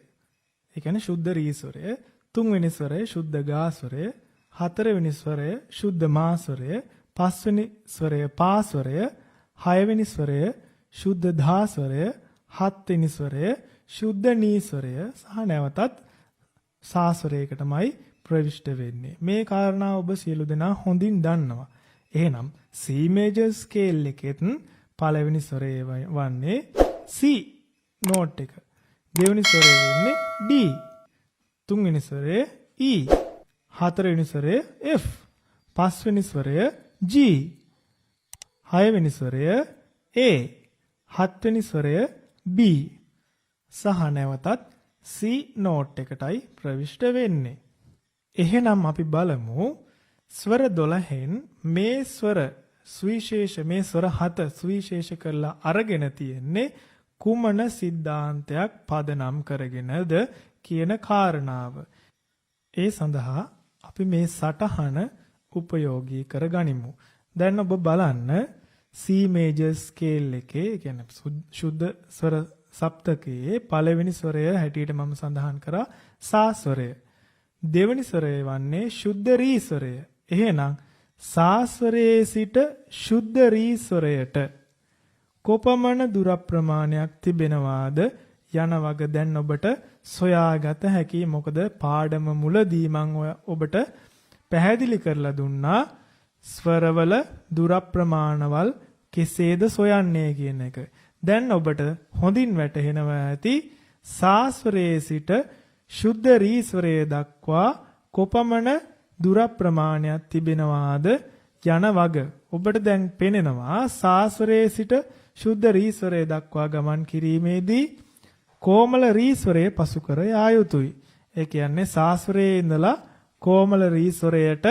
ඒ කියන්නේ ශුද්ධ රී ස්වරය, තුන්වෙනි ස්වරය ශුද්ධ ගා ස්වරය, හතරවෙනි ස්වරය ශුද්ධ මා ස්වරය, පස්වෙනි ස්වරය පා ස්වරය, හයවෙනි ස්වරය ශුද්ධ ධා ස්වරය, හත්වෙනි ස්වරය ශුද්ධ නී ස්වරය සහ නැවතත් සා ස්වරයකටමයි ප්‍රවිෂ්ඨ වෙන්නේ. මේ කාරණා ඔබ සියලු දෙනා හොඳින් දන්නවා. එහෙනම් C major scale එකෙත් පළවෙනි ස්වරය වන්නේ C note එක. දෙවෙනි ස්වරය වෙන්නේ D. තුන්වෙනි ස්වරය E. හතරවෙනි ස්වරය F. පස්වෙනි ස්වරය G. හයවෙනි ස්වරය A. හත්වෙනි ස්වරය B. සහ නැවතත් C note එකටයි ප්‍රවිෂ්ඨ වෙන්නේ. එහෙනම් අපි බලමු ස්වර 12න් මේ ස්වර සුවිශේෂ මේ ස්වර 7 සුවිශේෂ කරලා අරගෙන තියෙන්නේ කුමන સિદ્ધාන්තයක් පදනම් කරගෙනද කියන කාරණාව. ඒ සඳහා අපි මේ සටහන උපයෝගී කරගනිමු. දැන් ඔබ බලන්න C major scale එකේ කියන්නේ ශුද්ධ ස්වර සප්තකයේ පළවෙනි ස්වරය හැටියට මම සඳහන් කරා සා ස්වරය. දෙවෙනි ස්වරය වන්නේ ශුද්ධ රී ස්වරය. එහෙනම් සා ස්වරයේ සිට ශුද්ධ රී ස්වරයට කොපමණ දුර ප්‍රමාණයක් තිබෙනවාද යන වග දැන් ඔබට සොයාගත හැකි. මොකද පාඩම මුලදී මම ඔබට පැහැදිලි කරලා දුන්නා ස්වරවල දුර ප්‍රමාණවල් කෙසේද සොයන්නේ කියන එක. දැන් ඔබට හොඳින් වැටහෙනවා ඇති සා ස්වරයේ සිට ශුද්ධ රී ස්වරය දක්වා කොපමණ දුර ප්‍රමාණයක් තිබෙනවාද යන වග ඔබට දැන් පෙනෙනවා සාස්වරයේ සිට ශුද්ධ රීස්වරය දක්වා ගමන් කිරීමේදී කොමල රීස්වරය පසු කර යා යුතුයි. ඒ කියන්නේ සාස්වරයේ ඉඳලා කොමල රීස්වරයට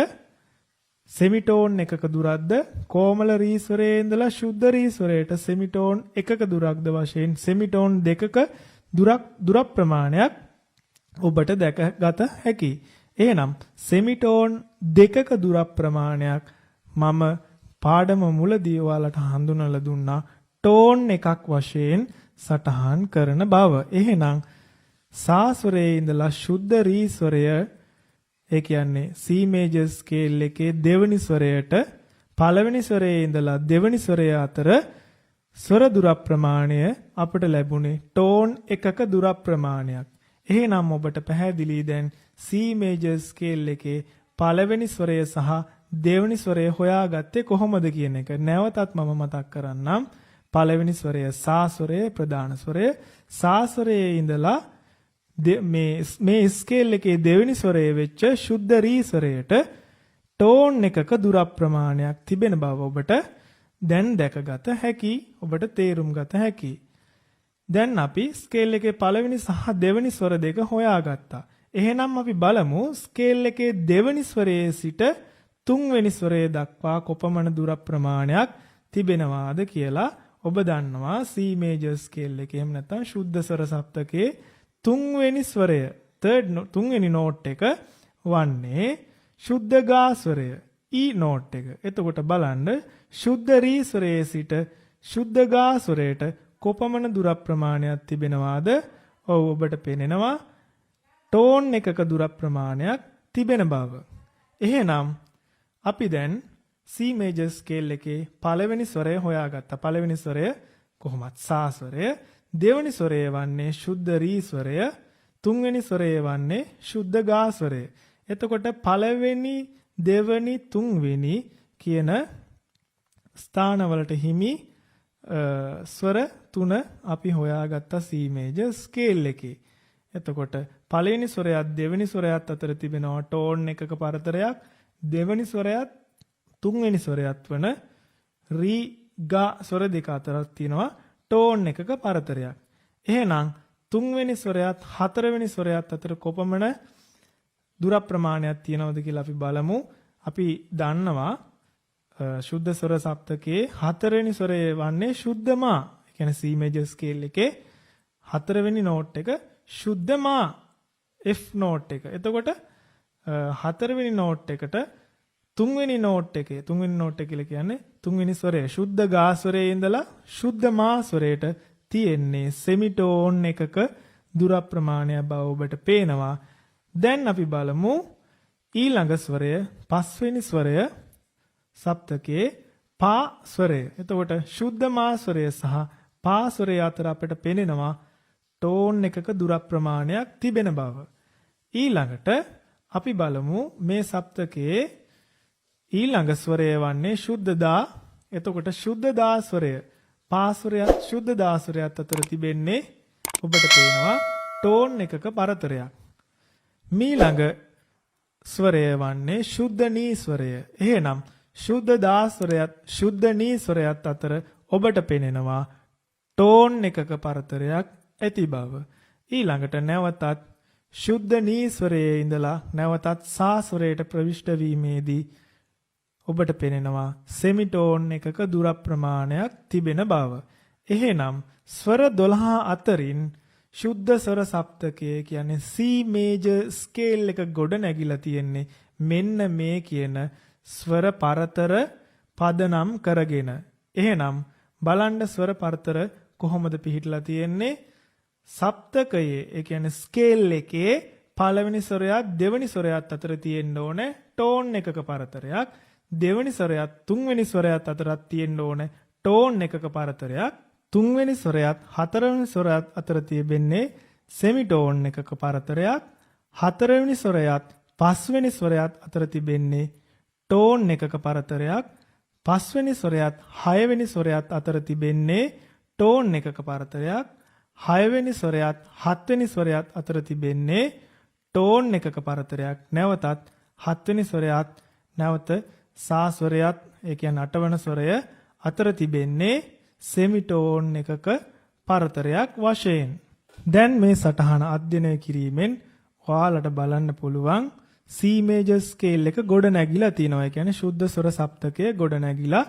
සෙමිටෝන් එකක දුරක්ද කොමල රීස්වරයේ ඉඳලා ශුද්ධ රීස්වරයට සෙමිටෝන් එකක දුරක්ද වශයෙන් සෙමිටෝන් දෙකක දුර ප්‍රමාණයක් ඔබට දැකගත හැකියි. එහෙනම් සෙමිටෝන් දෙකක දුර ප්‍රමාණයක් මම පාඩම මුලදී ඔයාලට හඳුන්වලා දුන්නා ටෝන් එකක් වශයෙන් සටහන් කරන බව. එහෙනම් සාස්වරයේ ඉඳලා ශුද්ධ රීස්වරය ඒ කියන්නේ C major scale එකේ දෙවෙනි ස්වරයට පළවෙනි ස්වරයේ ඉඳලා දෙවෙනි ස්වරය අතර ස්වර දුර ප්‍රමාණය අපට ලැබුණේ ටෝන් එකක දුර ප්‍රමාණයක්. එහෙනම් ඔබට පැහැදිලි දැන් C major scale එකේ පළවෙනි ස්වරය සහ දෙවෙනි ස්වරය හොයාගත්තේ කොහොමද කියන එක නැවතත් මම මතක් කරන්නම්. පළවෙනි ස්වරය සා ස්වරය ප්‍රධාන ස්වරය. සා ස්වරයේ ඉඳලා මේ ස්කේල් එකේ දෙවෙනි ස්වරය වෙච්ච ශුද්ධ రీ ස්වරයට ටෝන් එකක දුර ප්‍රමාණයක් තිබෙන බව ඔබට දැන් දැකගත හැකි. ඔබට තේරුම් ගත හැකි. දැන් අපි ස්කේල් එකේ පළවෙනි සහ දෙවෙනි ස්වර දෙක හොයාගත්තා. එහෙනම් අපි බලමු ස්කේල් එකේ දෙවෙනි ස්වරයේ සිට තුන්වෙනි ස්වරය දක්වා කොපමණ දුර ප්‍රමාණයක් තිබෙනවාද කියලා. ඔබ දන්නවා C major scale එකේ එහෙම නැත්නම් ශුද්ධ ස්වර සප්තකයේ තුන්වෙනි ස්වරය තුන්වෙනි නෝට් එක වන්නේ ශුද්ධ ගා ස්වරය E නෝට් එක. එතකොට බලන්න ශුද්ධ రీ ස්වරයේ සිට ශුද්ධ ගා ස්වරයට කොපමණ දුර ප්‍රමාණයක් තිබෙනවාද? ඔව් ඔබට පේනවා ටෝන් එකක දුර ප්‍රමාණයක් තිබෙන බව. එහෙනම් අපි දැන් C major scale එකේ පළවෙනි ස්වරය හොයාගත්තා. පළවෙනි ස්වරය කොහොමත් සා ස්වරය, දෙවෙනි ස්වරය වන්නේ ශුද්ධ రీ ස්වරය, තුන්වෙනි ස්වරය වන්නේ ශුද්ධ ගා ස්වරය. එතකොට පළවෙනි, දෙවෙනි, තුන්වෙනි කියන ස්ථානවලට හිමි ස්වර තුන අපි හොයාගත්තා C major scale එකේ. එතකොට පළවෙනි ස්වරයත් දෙවෙනි ස්වරයත් අතර තිබෙනවා ටෝන් එකක පරතරයක්. දෙවෙනි ස්වරයත් තුන්වෙනි ස්වරයත් වන రీ ගා ස්වර දෙක අතරක් තියෙනවා ටෝන් එකක පරතරයක්. එහෙනම් තුන්වෙනි ස්වරයත් හතරවෙනි ස්වරයත් අතර කොපමණ දුර ප්‍රමාණයක් තියෙනවද කියලා අපි බලමු. අපි දන්නවා ශුද්ධ ස්වර සප්තකයේ හතරවෙනි ස්වරය වන්නේ ශුද්ධ මා. ඒ කියන්නේ C major scale එකේ හතරවෙනි නෝට් එක ශුද්ධ මා F නෝට් එක. එතකොට හතරවෙනි නෝට් එකට තුන්වෙනි නෝට් එකේ කියලා කියන්නේ තුන්වෙනි ස්වරය ශුද්ධ ගා ස්වරයේ ඉඳලා ශුද්ධ මා ස්වරයට තියෙන්නේ සෙමිටෝන් එකක දුර ප්‍රමාණයක් බව ඔබට පේනවා. දැන් අපි බලමු ඊළඟ ස්වරය පස්වෙනි ස්වරය සප්තකයේ පා ස්වරය. එතකොට ශුද්ධ මා ස්වරය සහ පා ස්වරය අතර අපිට පේනවා ටෝන් එකක දුර ප්‍රමාණයක් තිබෙන බව. ඊළඟට අපි බලමු මේ සප්තකයේ ඊළඟ ස්වරය වන්නේ ශුද්ධ දා. එතකොට ශුද්ධ දා ස්වරය පා ස්වරයත් ශුද්ධ දා ස්වරයත් අතර තිබෙන්නේ ඔබට පේනවා ටෝන් එකක පරතරයක්. ඊළඟ ස්වරය වන්නේ ශුද්ධ නී ස්වරය. එහෙනම් ශුද්ධ දා ස්වරයත් ශුද්ධ නී ස්වරයත් අතර ඔබට පේනවා ටෝන් එකක පරතරයක් ඇති බව. ඊළඟට නැවතත් ශුද්ධ නී ස්වරයේ ඉඳලා නැවතත් සා ස්වරයට ප්‍රවිෂ්ඨ වීමේදී ඔබට පේනවා සෙමිටෝන් එකක දුර ප්‍රමාණයක් තිබෙන බව. එහෙනම් ස්වර 12 අතරින් ශුද්ධ ස්වර සප්තකයේ කියන්නේ C major scale එක ගොඩ නැගිලා තියෙන්නේ මෙන්න මේ කියන ස්වර පරතර පදනම් කරගෙන. එහෙනම් බලන්න ස්වර පරතර කොහොමද පිහිටලා තියෙන්නේ? සප්තකයේ ඒ කියන්නේ ස්කේල් එකේ පළවෙනි ස්වරයත් දෙවෙනි ස්වරයත් අතර තියෙන්න ඕනේ ටෝන් එකක පරතරයක්. දෙවෙනි ස්වරයත් තුන්වෙනි ස්වරයත් අතරත් තියෙන්න ඕනේ ටෝන් එකක පරතරයක්. තුන්වෙනි ස්වරයත් හතරවෙනි ස්වරයත් අතර තියෙන්නේ සෙමිටෝන් එකක පරතරයක්. හතරවෙනි ස්වරයත් පස්වෙනි ස්වරයත් අතර තිබෙන්නේ ටෝන් එකක පරතරයක්. පස්වෙනි ස්වරයත් හයවෙනි ස්වරයත් අතර තිබෙන්නේ ටෝන් එකක පරතරයක්. හයවෙනි ස්වරයත් හත්වෙනි ස්වරයත් අතර තිබෙන්නේ ටෝන් එකක පරතරයක්. නැවතත් හත්වෙනි ස්වරයත් නැවත සා ස්වරයත් ඒ කියන්නේ අටවන ස්වරය අතර තිබෙන්නේ සෙමිටෝන් එකක පරතරයක් වශයෙන්. දැන් මේ සටහන අධ්‍යයනය කිරීමෙන් ඔයාලට බලන්න පුළුවන් C major scale එක ගොඩ නැගිලා තියෙනවා. ඒ කියන්නේ ශුද්ධ ස්වර සප්තකය ගොඩ නැගිලා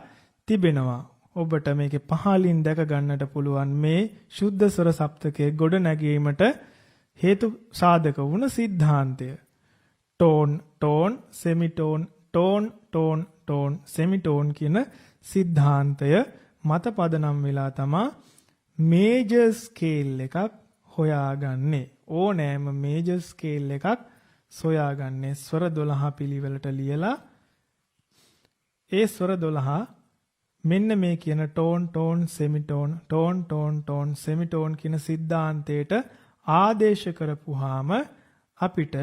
තිබෙනවා. ඔබට මේකේ පහලින් දැක ගන්නට පුළුවන් මේ ශුද්ධ ස්වර සප්තකයේ ගොඩ නැගීමට හේතු සාධක වුණ සිද්ධාන්තය. Tone tone semitone tone tone tone semitone කියන සිද්ධාන්තය මත පදනම් වෙලා තමා මේජර් ස්කේල් එකක් හොයාගන්නේ. ඕනෑම මේජර් ස්කේල් එකක් සොයාගන්නේ ස්වර 12 පිළිවෙලට ලියලා ඒ ස්වර 12 මෙන්න මේ කියන tone tone semitone tone tone tone semitone කියන සිද්ධාන්තයට ආදේශ කරපුවාම අපිට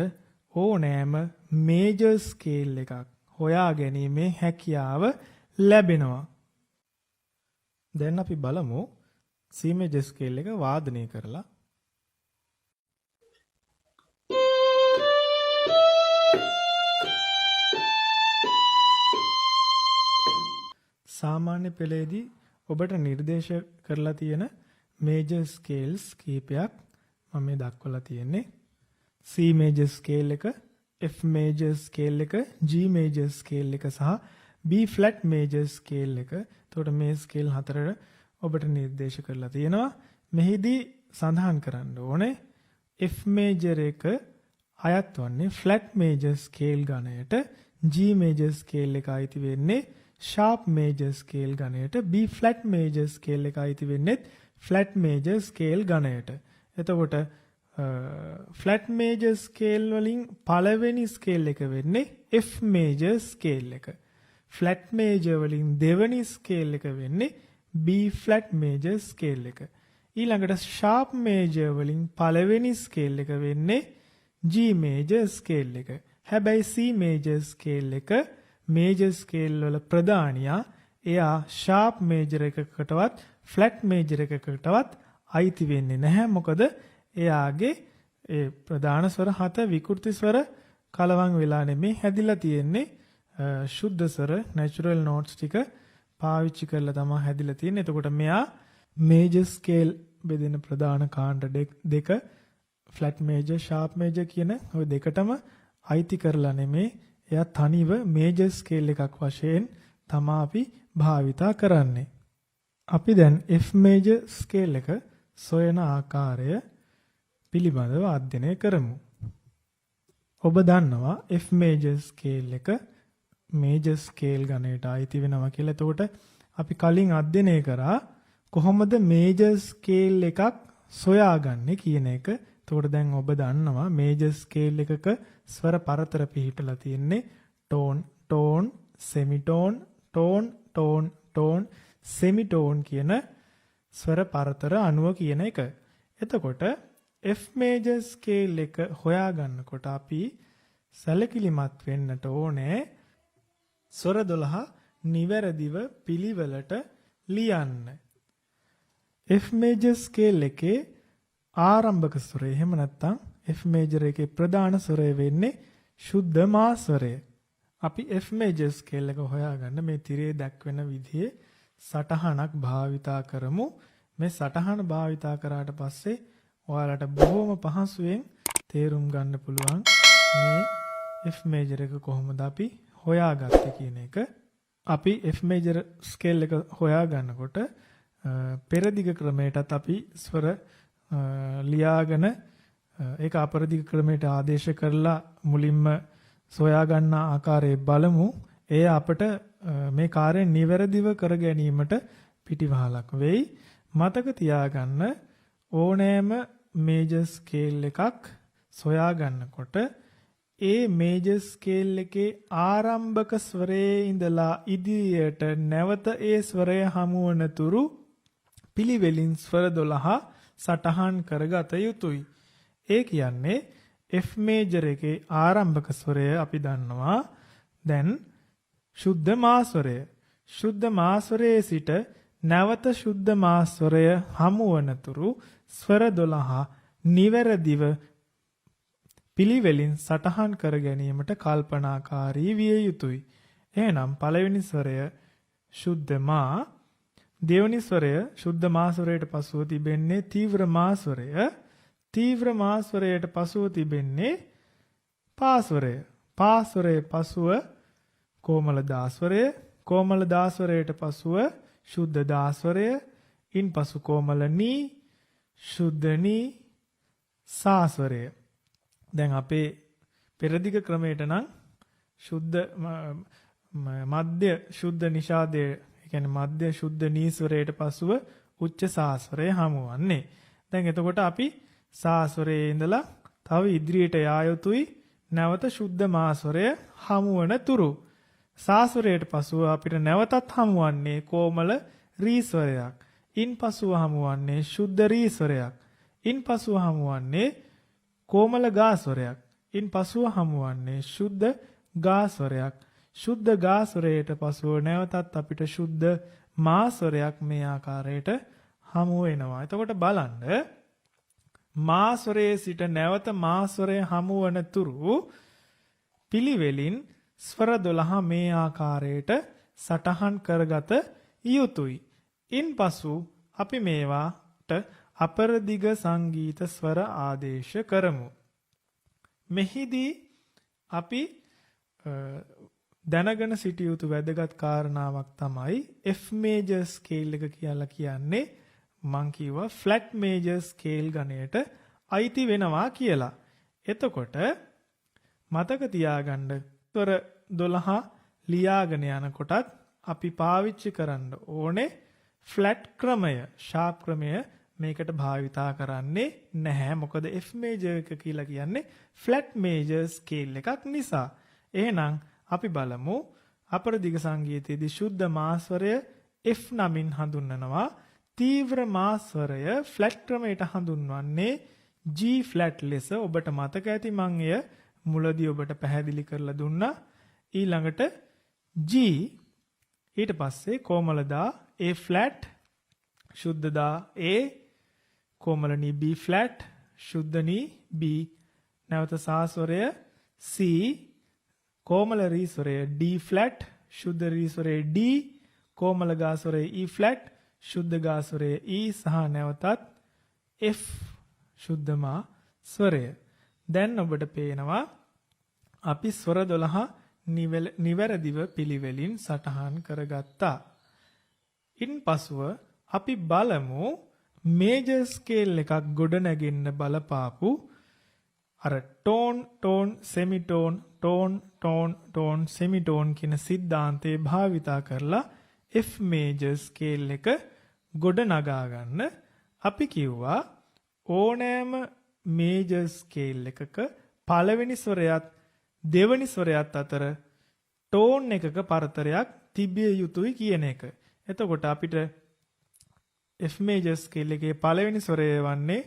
ඕනෑම මේජර් ස්කේල් එකක් හොයා ගැනීමේ හැකියාව ලැබෙනවා. දැන් අපි බලමු C major scale එක වාදනය කරලා. සාමාන්‍ය පෙළේදී ඔබට නිර්දේශ කරලා තියෙන මේජර් ස්කේල්ස් කීපයක් මම මේ දක්වලා තියෙන්නේ. C major scale එක, F major scale එක, G major scale එක සහ B flat major scale එක. එතකොට මේ ස්කේල් හතරට ඔබට නිර්දේශ කරලා තියෙනවා. මෙහිදී සඳහන් කරන්න ඕනේ F major එක අයත් වන්නේ flat major scale ගණයට, G major scale එක අයිති වෙන්නේ sharp major scale ගණයට, B flat major scale එක අයිති වෙන්නේ flat major scale ගණයට. එතකොට flat major scale වලින් පළවෙනි scale එක වෙන්නේ F major scale එක. flat major වලින් දෙවෙනි scale එක වෙන්නේ B flat major scale එක. ඊළඟට sharp major වලින් පළවෙනි scale එක වෙන්නේ G major scale එක. හැබැයි C major scale එක major scale වල ප්‍රධානියා එයා sharp major එකකටවත් flat major එකකටවත් අයිති වෙන්නේ නැහැ. මොකද එයාගේ ඒ ප්‍රධාන ස්වර 7 විකෘති ස්වර කලවම් වෙලා නෙමේ හැදිලා තියෙන්නේ. ශුද්ධ ස්වර natural notes ටික පාවිච්චි කරලා තමයි හැදිලා තියෙන්නේ. එතකොට මෙයා major scale බෙදෙන ප්‍රධාන කාණ්ඩ දෙක flat major sharp major කියන ওই දෙකටම අයිති කරලා නෙමේ එයා තනිව major scale එකක් වශයෙන් තමයි අපි භාවිතා කරන්නේ. අපි දැන් F major scale එක සොයන ආකාරය පිළිබඳව අධ්‍යයනය කරමු. ඔබ දන්නවා F major scale එක major scale ගණයට අයිති වෙනවා කියලා. එතකොට අපි කලින් අධ්‍යයනය කරා කොහොමද major scale එකක් සොයාගන්නේ කියන එක. එතකොට දැන් ඔබ දන්නවා major scale එකක ස්වර පරතර පිහිටලා තියෙන්නේ tone tone semitone tone tone tone semitone කියන ස්වර පරතර 90 කියන එක. එතකොට F major scale එක හොයාගන්නකොට අපි සැලකිලිමත් වෙන්නට ඕනේ ස්වර 12 නිවැරදිව පිළිවෙලට ලියන්න. F major scale එකේ ආරම්භක ස්වරය එහෙම නැත්නම් F major එකේ ප්‍රධාන ස්වරය වෙන්නේ ශුද්ධ මා ස්වරය. අපි F major scale එක හොයාගන්න මේ තිරේ දක්වන විදිහේ සටහනක් භාවිතා කරමු. මේ සටහන භාවිතා කරාට පස්සේ ඔයාලට බොහොම පහසුවෙන් තේරුම් ගන්න පුළුවන් මේ F major එක කොහොමද අපි හොයාගත්තේ කියන එක. අපි F major scale එක හොයාගන්නකොට පෙරදිග ක්‍රමයටත් අපි ස්වර ලියාගෙන ඒක අපරදිග ක්‍රමයට ආදේශ කරලා මුලින්ම සොයා ගන්න ආකාරයේ බලමු. ඒ අපට මේ කාර්යය නිවැරදිව කර ගැනීමට පිටිවහලක් වෙයි. මතක තියාගන්න ඕනෑම මේජර් ස්කේල් එකක් සොයා ගන්නකොට ඒ මේජර් ස්කේල් එකේ ආරම්භක ස්වරයේ ඉඳලා ඉදිරියට නැවත ඒ ස්වරය හමු වන තුරු පිළිවෙලින් ස්වර 12 සටහන් කරගත යුතුයි. ඒ කියන්නේ F major එකේ ආරම්භක ස්වරය අපි දන්නවා දැන් ශුද්ධ මා ස්වරය. ශුද්ධ මා ස්වරයේ සිට නැවත ශුද්ධ මා ස්වරය හමු වන තුරු ස්වර 12 නිවැරදිව පිළිවෙලින් සටහන් කර ගැනීමට කල්පනාකාරී විය යුතුය. එහෙනම් පළවෙනි ස්වරය ශුද්ධ මා, දෙවෙනි ස්වරය ශුද්ධ මා ස්වරයට පසුව තිබෙන්නේ තීව්‍ර මා ස්වරය. තීව්‍ර මා ස්වරයට පසුව තිබෙන්නේ පා ස්වරය. පා ස්වරයේ පසුව කොමල දා ස්වරය. කොමල දා ස්වරයට පසුව ශුද්ධ දා ස්වරය. ඉන්පසු කොමල නී, ශුද්ධ නී, සා ස්වරය. දැන් අපේ පෙරදිග ක්‍රමයට නම් ශුද්ධ මධ්‍ය ශුද්ධ නිෂාදයේ, ඒ කියන්නේ මධ්‍ය ශුද්ධ නී ස්වරයට පසුව උච්ච සා ස්වරය හමුවන්නේ. දැන් එතකොට අපි සා ස්වරයේ ඉඳලා තව ඉදිරියට යා යුතුයි නැවත ශුද්ධ මා ස්වරය හමුවන තුරු. සා ස්වරයට පසුව අපිට නැවතත් හමුවන්නේ කොමල රී ස්වරයක්. ඉන්පසුව හමුවන්නේ ශුද්ධ රී ස්වරයක්. ඉන්පසුව හමුවන්නේ කොමල ගා ස්වරයක්. ඉන්පසුව හමුවන්නේ ශුද්ධ ගා ස්වරයක්. ශුද්ධ ගා ස්වරයට පසුව නැවතත් අපිට ශුද්ධ මා ස්වරයක් මේ ආකාරයට හමු වෙනවා. එතකොට බලන්න මා ස්වරයේ සිට නැවත මා ස්වරය හමු වන තුරු පිළිවෙලින් ස්වර 12 මේ ආකාරයට සටහන් කරගත යුතුයි. ඉන්පසු අපි මේවාට අපර දිග සංගීත ස්වර ආදේශ කරමු. මෙහිදී අපි දැනගෙන සිටිය යුතු වැදගත් කාරණාවක් තමයි F major scale එක කියලා කියන්නේ මං කිව්වා flat major scale ගණයට අයිති වෙනවා කියලා. එතකොට මතක තියාගන්න ස්වර 12 ලියාගෙන යනකොටත් අපි පාවිච්චි කරන්න ඕනේ ෆ්ලැට් ක්‍රමය. ෂාප් ක්‍රමය මේකට භාවිතා කරන්නේ නැහැ. මොකද F major එක කියලා කියන්නේ ෆ්ලැට් මේජර් ස්කේල් එකක් නිසා. එහෙනම් අපි බලමු අපර දිග සංගීතයේදී ශුද්ධ මා ස්වරය F නමින් හඳුන්වනවා. තීව්‍ර මා ස්වරය ෆ්ලැට් ක්‍රමයට හඳුන්වන්නේ G ෆ්ලැට් ලෙස. ඔබට මතක ඇති මම එය මුලදී ඔබට පැහැදිලි කරලා දුන්නා. ඊළඟට G, ඊට පස්සේ කොමල දා A ෆ්ලැට්, ශුද්ධ දා A, කොමල නී B ෆ්ලැට්, ශුද්ධ නී B, නැවත සා ස්වරය C, කොමල රී ස්වරය D ෆ්ලැට්, ශුද්ධ රී ස්වරය D, කොමල ගා ස්වරය E ෆ්ලැට්, ශුද්ධ ගා ස්වරය E සහ නැවතත් F ශුද්ධ මා ස්වරය. දැන් ඔබට පේනවා අපි ස්වර 12 නිවැරදිව පිළිවෙලින් සටහන් කරගත්තා. ඉන්පසුව අපි බලමු මේජර් ස්කේල් එකක් ගොඩනැගෙන්න බලපාපු අර tone tone semitone tone tone tone semitone කියන સિદ્ધාන්තේ භාවිතා කරලා F මේජර් ස්කේල් එක ගොඩනගා ගන්න. අපි කිව්වා ඕනෑම මේජර් ස්කේල් එකක පළවෙනි ස්වරයත් දෙවෙනි ස්වරයත් අතර ටෝන් එකක පරතරයක් තිබිය යුතුයි කියන එක. එතකොට අපිට F major scale එකේ පළවෙනි ස්වරය වන්නේ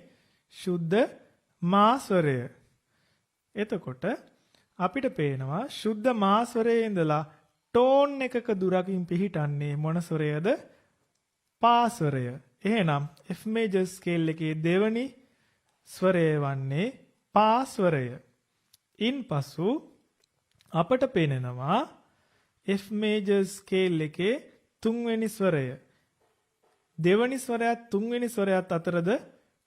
ශුද්ධ මා ස්වරය. එතකොට අපිට පේනවා ශුද්ධ මා ස්වරයේ ඉඳලා ටෝන් එකක දුරකින් පිහිටන්නේ මොන ස්වරයද? පා ස්වරය. එහෙනම් F major scale එකේ දෙවෙනි ස්වරය වන්නේ පා ස්වරය. ඉන්පසු අපට පේනවා F major scale එකේ තුන්වෙනි ස්වරය. දෙවෙනි ස්වරයත් තුන්වෙනි ස්වරයත් අතරද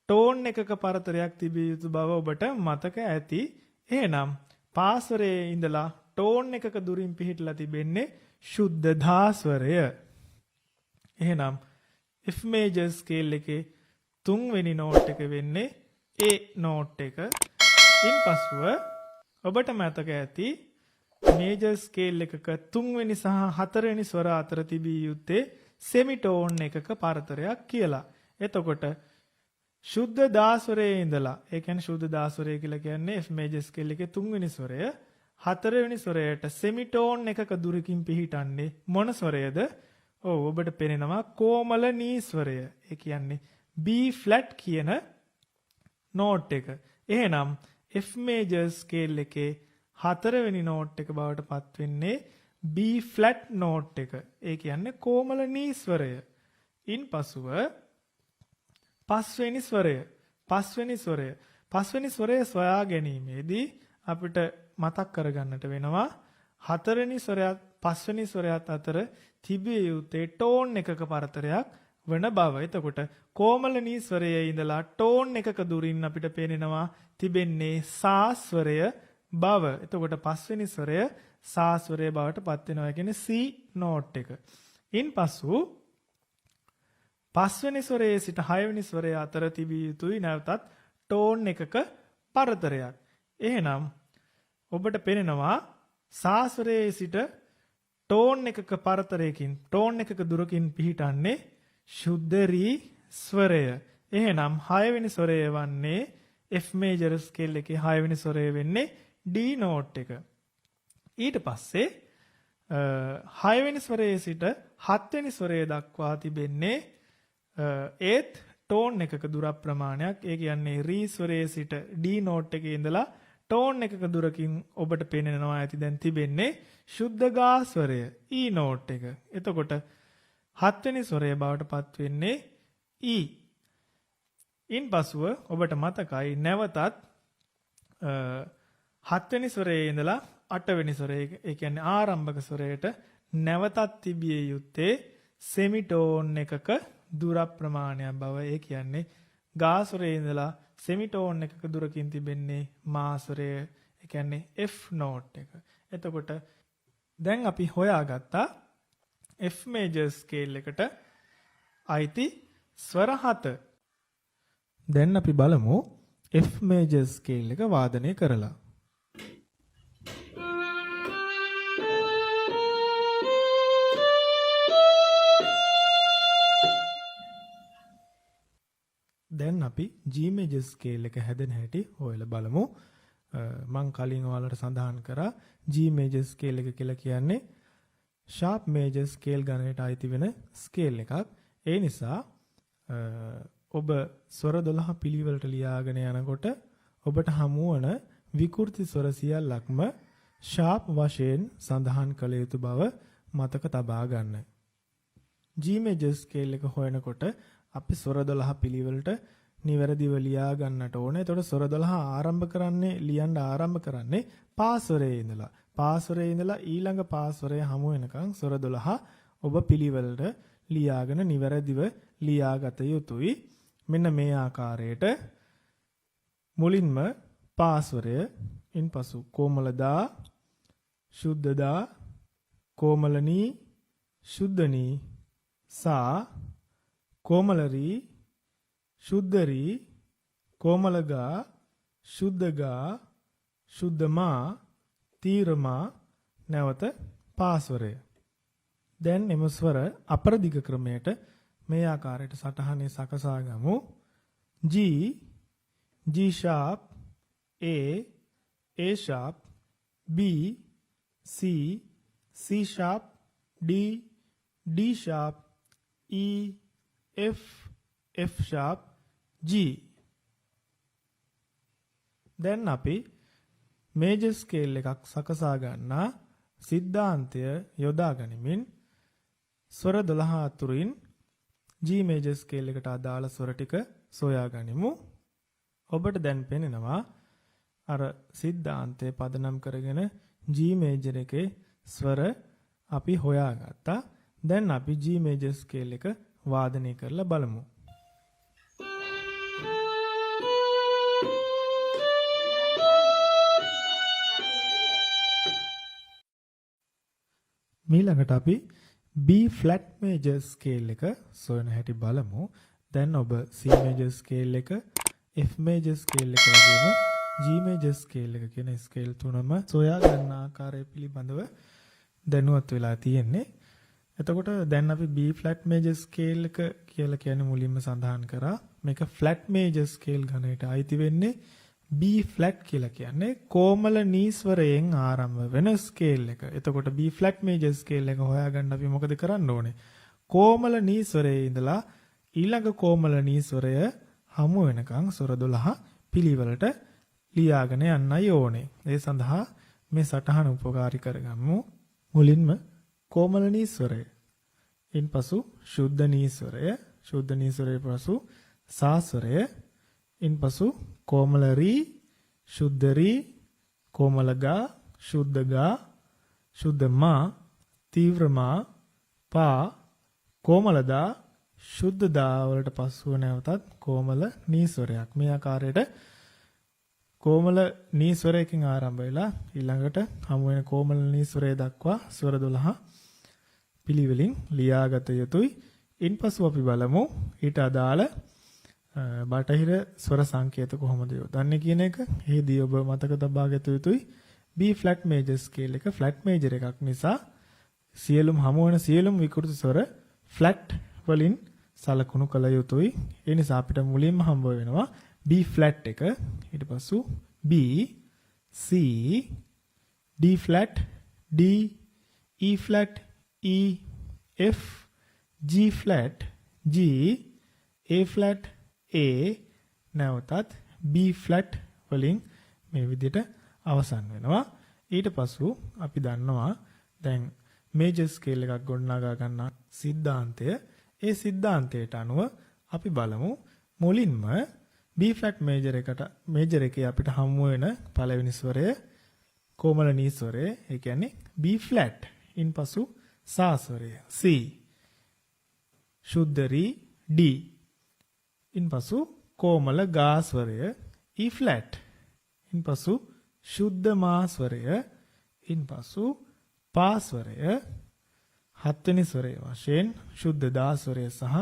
ටෝන් එකක පරතරයක් තිබිය යුතු බව ඔබට මතක ඇති. එහෙනම් පා ස්වරයේ ඉඳලා ටෝන් එකක දුරින් පිහිටලා තිබෙන්නේ ශුද්ධ ධා ස්වරය. එහෙනම් F major scale එකේ තුන්වෙනි නෝට් එක වෙන්නේ A නෝට් එක. ඉන්පසුව ඔබට මතක ඇති මේජර් ස්කේල් එකක තුන්වෙනි සහ හතරවෙනි ස්වර අතර තිබිය යුත්තේ සෙමිටෝන් එකක පරතරයක් කියලා. එතකොට ශුද්ධ දා ස්වරයේ ඉඳලා, ඒ කියන්නේ ශුද්ධ දා ස්වරය කියලා කියන්නේ F මේජර් ස්කේල් එකේ තුන්වෙනි ස්වරය හතරවෙනි ස්වරයට සෙමිටෝන් එකක දුරකින් පිහිටන්නේ මොන ස්වරයද? ඔබට පේනවා කොමල නී ස්වරය. ඒ කියන්නේ B ෆ්ලැට් කියන නෝට් එක. එහෙනම් F major scale එකේ හතරවෙනි නෝට් එක බවට පත් වෙන්නේ B flat නෝට් එක. ඒ කියන්නේ කොමල නී ස්වරය. ඉන්පසුව පස්වෙනි ස්වරය. පස්වෙනි ස්වරය සොයා ගැනීමේදී අපිට මතක් කරගන්නට වෙනවා හතරවෙනි ස්වරයත් පස්වෙනි ස්වරයත් අතර තිබිය යුත්තේ ටෝන් එකක පරතරයක් වන බව. එතකොට කොමලනී ස්වරයේ ඉඳලා ටෝන් එකක දුරින් අපිට පේනවා තිබෙන්නේ සා ස්වරය බව. එතකොට පස්වෙනි ස්වරය සා ස්වරය බවට පත් වෙනවා කියන්නේ C නෝට් එක. ඉන්පසු පස්වෙනි ස්වරයේ සිට හයවෙනි ස්වරය අතර තිබිය යුතුයි නැවතත් ටෝන් එකක පරතරයක්. එහෙනම් ඔබට පේනවා සා ස්වරයේ සිට ටෝන් එකක පරතරයකින් ටෝන් එකක දුරකින් පිහිටන්නේ ශුද්ධ රී ස්වරය. එහෙනම් හයවෙනි ස්වරය වන්නේ F major scale එකේ හයවෙනි ස්වරය වෙන්නේ D note එක. ඊට පස්සේ හයවෙනි ස්වරයේ සිට හත්වෙනි ස්වරය දක්වා තිබෙන්නේ ඒත් ටෝන් එකක දුර ප්‍රමාණයක්. ඒ කියන්නේ රී ස්වරයේ සිට D note එකේ ඉඳලා ටෝන් එකක දුරකින් ඔබට පේනවා ඇති දැන් තිබෙන්නේ ශුද්ධ ගා ස්වරය E note එක. එතකොට හත්වෙනි ස්වරය බවට පත් වෙන්නේ E. ඉන්පසුව ඔබට මතකයි නැවතත් හත්වෙනි ස්වරයේ ඉඳලා අටවෙනි ස්වරය ඒ කියන්නේ ආරම්භක ස්වරයට නැවතත් තිබිය යුත්තේ සෙමිටෝන් එකක දුර ප්‍රමාණයක් බව. ඒ කියන්නේ ගා ස්වරයේ ඉඳලා සෙමිටෝන් එකක දුරකින් තිබෙන්නේ මා ස්වරය ඒ කියන්නේ F note එක. එතකොට දැන් අපි හොයාගත්තා F major scale එකට අයිති ස්වර 7. දැන් අපි බලමු F major scale එක වාදනය කරලා. දැන් අපි G major scale එක හැදෙන හැටි හොයලා බලමු. මම කලින් ඔයාලට සඳහන් කරා G major scale එක කියලා කියන්නේ sharp major scale ගණයට අයිති වෙන ස්කේල් එකක්. ඒ නිසා ඔබ ස්වර 12 පිළිවෙලට ලියාගෙන යනකොට ඔබට හමු වන විකෘති ස්වර සියල්ලක්ම sharp වශයෙන් සඳහන් කළ යුතු බව මතක තබා ගන්න. G major scale එක හොයනකොට අපි ස්වර 12 පිළිවෙලට නිවැරදිව ලියා ගන්නට ඕනේ. එතකොට ස්වර 12 ලියන්න ආරම්භ කරන්නේ පා ස්වරයේ ඉඳලා. පා ස්වරයේ ඉඳලා ඊළඟ පා ස්වරය හමු වෙනකන් ස්වර 12 ඔබ පිළිවෙලට ලියාගෙන නිවැරදිව ලියාගත යුතුයි. මෙන්න මේ ආකාරයට මුලින්ම පා ස්වරය, ඉන්පසු කොමලදා, ශුද්ධදා, කොමලනී, ශුද්ධනී, සා, කොමලරී, ශුද්ධරී, කොමලගා, ශුද්ධගා, ශුද්ධමා, තීරමා, නැවත පාස්වරය. දැන් එම ස්වර අපර දිග ක්‍රමයට මේ ආකාරයට සටහනේ සකසා ගමු. G, G sharp, A, A sharp, B, C, C sharp, D, D sharp, E, F, F sharp, G. දැන් අපි මේජර් ස්කේල් එකක් සකසා ගන්නා සිද්ධාන්තය යොදා ගනිමින් ස්වර 12 අතුරින් G මේජර් ස්කේල් එකට අදාළ ස්වර ටික සොයා ගනිමු. ඔබට දැන් පේනවා අර සිද්ධාන්තය පදනම් කරගෙන G මේජර් එකේ ස්වර අපි හොයාගත්තා. දැන් අපි G මේජර් ස්කේල් එක වාදනය කරලා බලමු. ඊළඟට අපි B flat major scale එක සොයන හැටි බලමු. දැන් ඔබ C major scale එක, F major scale එක වගේම G major scale එක කියන ස්කේල් තුනම සොයා ගන්න ආකාරය පිළිබඳව දැනුවත් වෙලා තියෙන්නේ. එතකොට දැන් අපි B flat major scale එක කියලා කියන්නේ මුලින්ම සඳහන් කරා. මේක flat major scale ගණයට අයිති වෙන්නේ. B flat කියලා කියන්නේ කොමල නීස්වරයෙන් ආරම්භ වෙන ස්කේල් එක. එතකොට B flat major scale එක හොයාගන්න අපි මොකද කරන්න ඕනේ? කොමල නීස්වරයේ ඉඳලා ඊළඟ කොමල නීස්වරය හමු වෙනකන් ස්වර 12 පිළිවෙලට ලියාගෙන යන්නයි ඕනේ. ඒ සඳහා මේ සටහන උපකාරී කරගමු. මුලින්ම කොමල නීස්වරය. ඉන්පසු ශුද්ධ නීස්වරය, ශුද්ධ නීස්වරයේ පසු සා ස්වරය. ඉන්පසු කොමල රී, ශුද්ධ රී, කොමල ගා, ශුද්ධ ගා, ශුද්ධ මා, තීව්‍ර මා, පා, කොමල දා, ශුද්ධ දා වලට පස්සුව නැවතත් කොමල නීස්වරයක්. මේ ආකාරයට කොමල නීස්වරයකින් ආරම්භ වෙලා ඊළඟට හමු වෙන කොමල නීස්වරය දක්වා ස්වර 12 පිළිවෙලින් ලියාගත යුතුයි. ඉන්පසු අපි බලමු ඊට අදාළ බටහිර ස්වර සංකේත කොහොමද යොදන්නේ කියන එක. එහිදී ඔබ මතක තබා ගත යුතුයි B flat major scale එක flat major එකක් නිසා සියලුම හමු වෙන සියලුම විකෘති ස්වර flat වලින් සලකුණු කළ යුතුයි. ඒ නිසා අපිට මුලින්ම හම්බ වෙනවා B flat එක, ඊට පස්සු B, C, D flat, D, E flat, E, F, G flat, G, A flat, A, නැවතත් B flat වලින් මේ විදිහට අවසන් වෙනවා. ඊට පස්සු අපි දන්නවා දැන් මේජර් ස්කේල් එකක් ගොඩනගා ගන්න સિદ્ધාන්තය. ඒ સિદ્ધාන්තයට අනුව අපි බලමු මුලින්ම B flat මේජර් එකේ අපිට හමු වෙන පළවෙනි ස්වරය කොමල නී ස්වරය. ඒ කියන්නේ B flat. ඉන්පසු සා ස්වරය C, ශුද්ධ රී D, ඉන්පසු කොමල ගා ස්වරය E flat, ඉන්පසු ශුද්ධ මා ස්වරය, ඉන්පසු පා ස්වරය, හත්වෙනි ස්වරය වශයෙන් ශුද්ධ දා ස්වරය සහ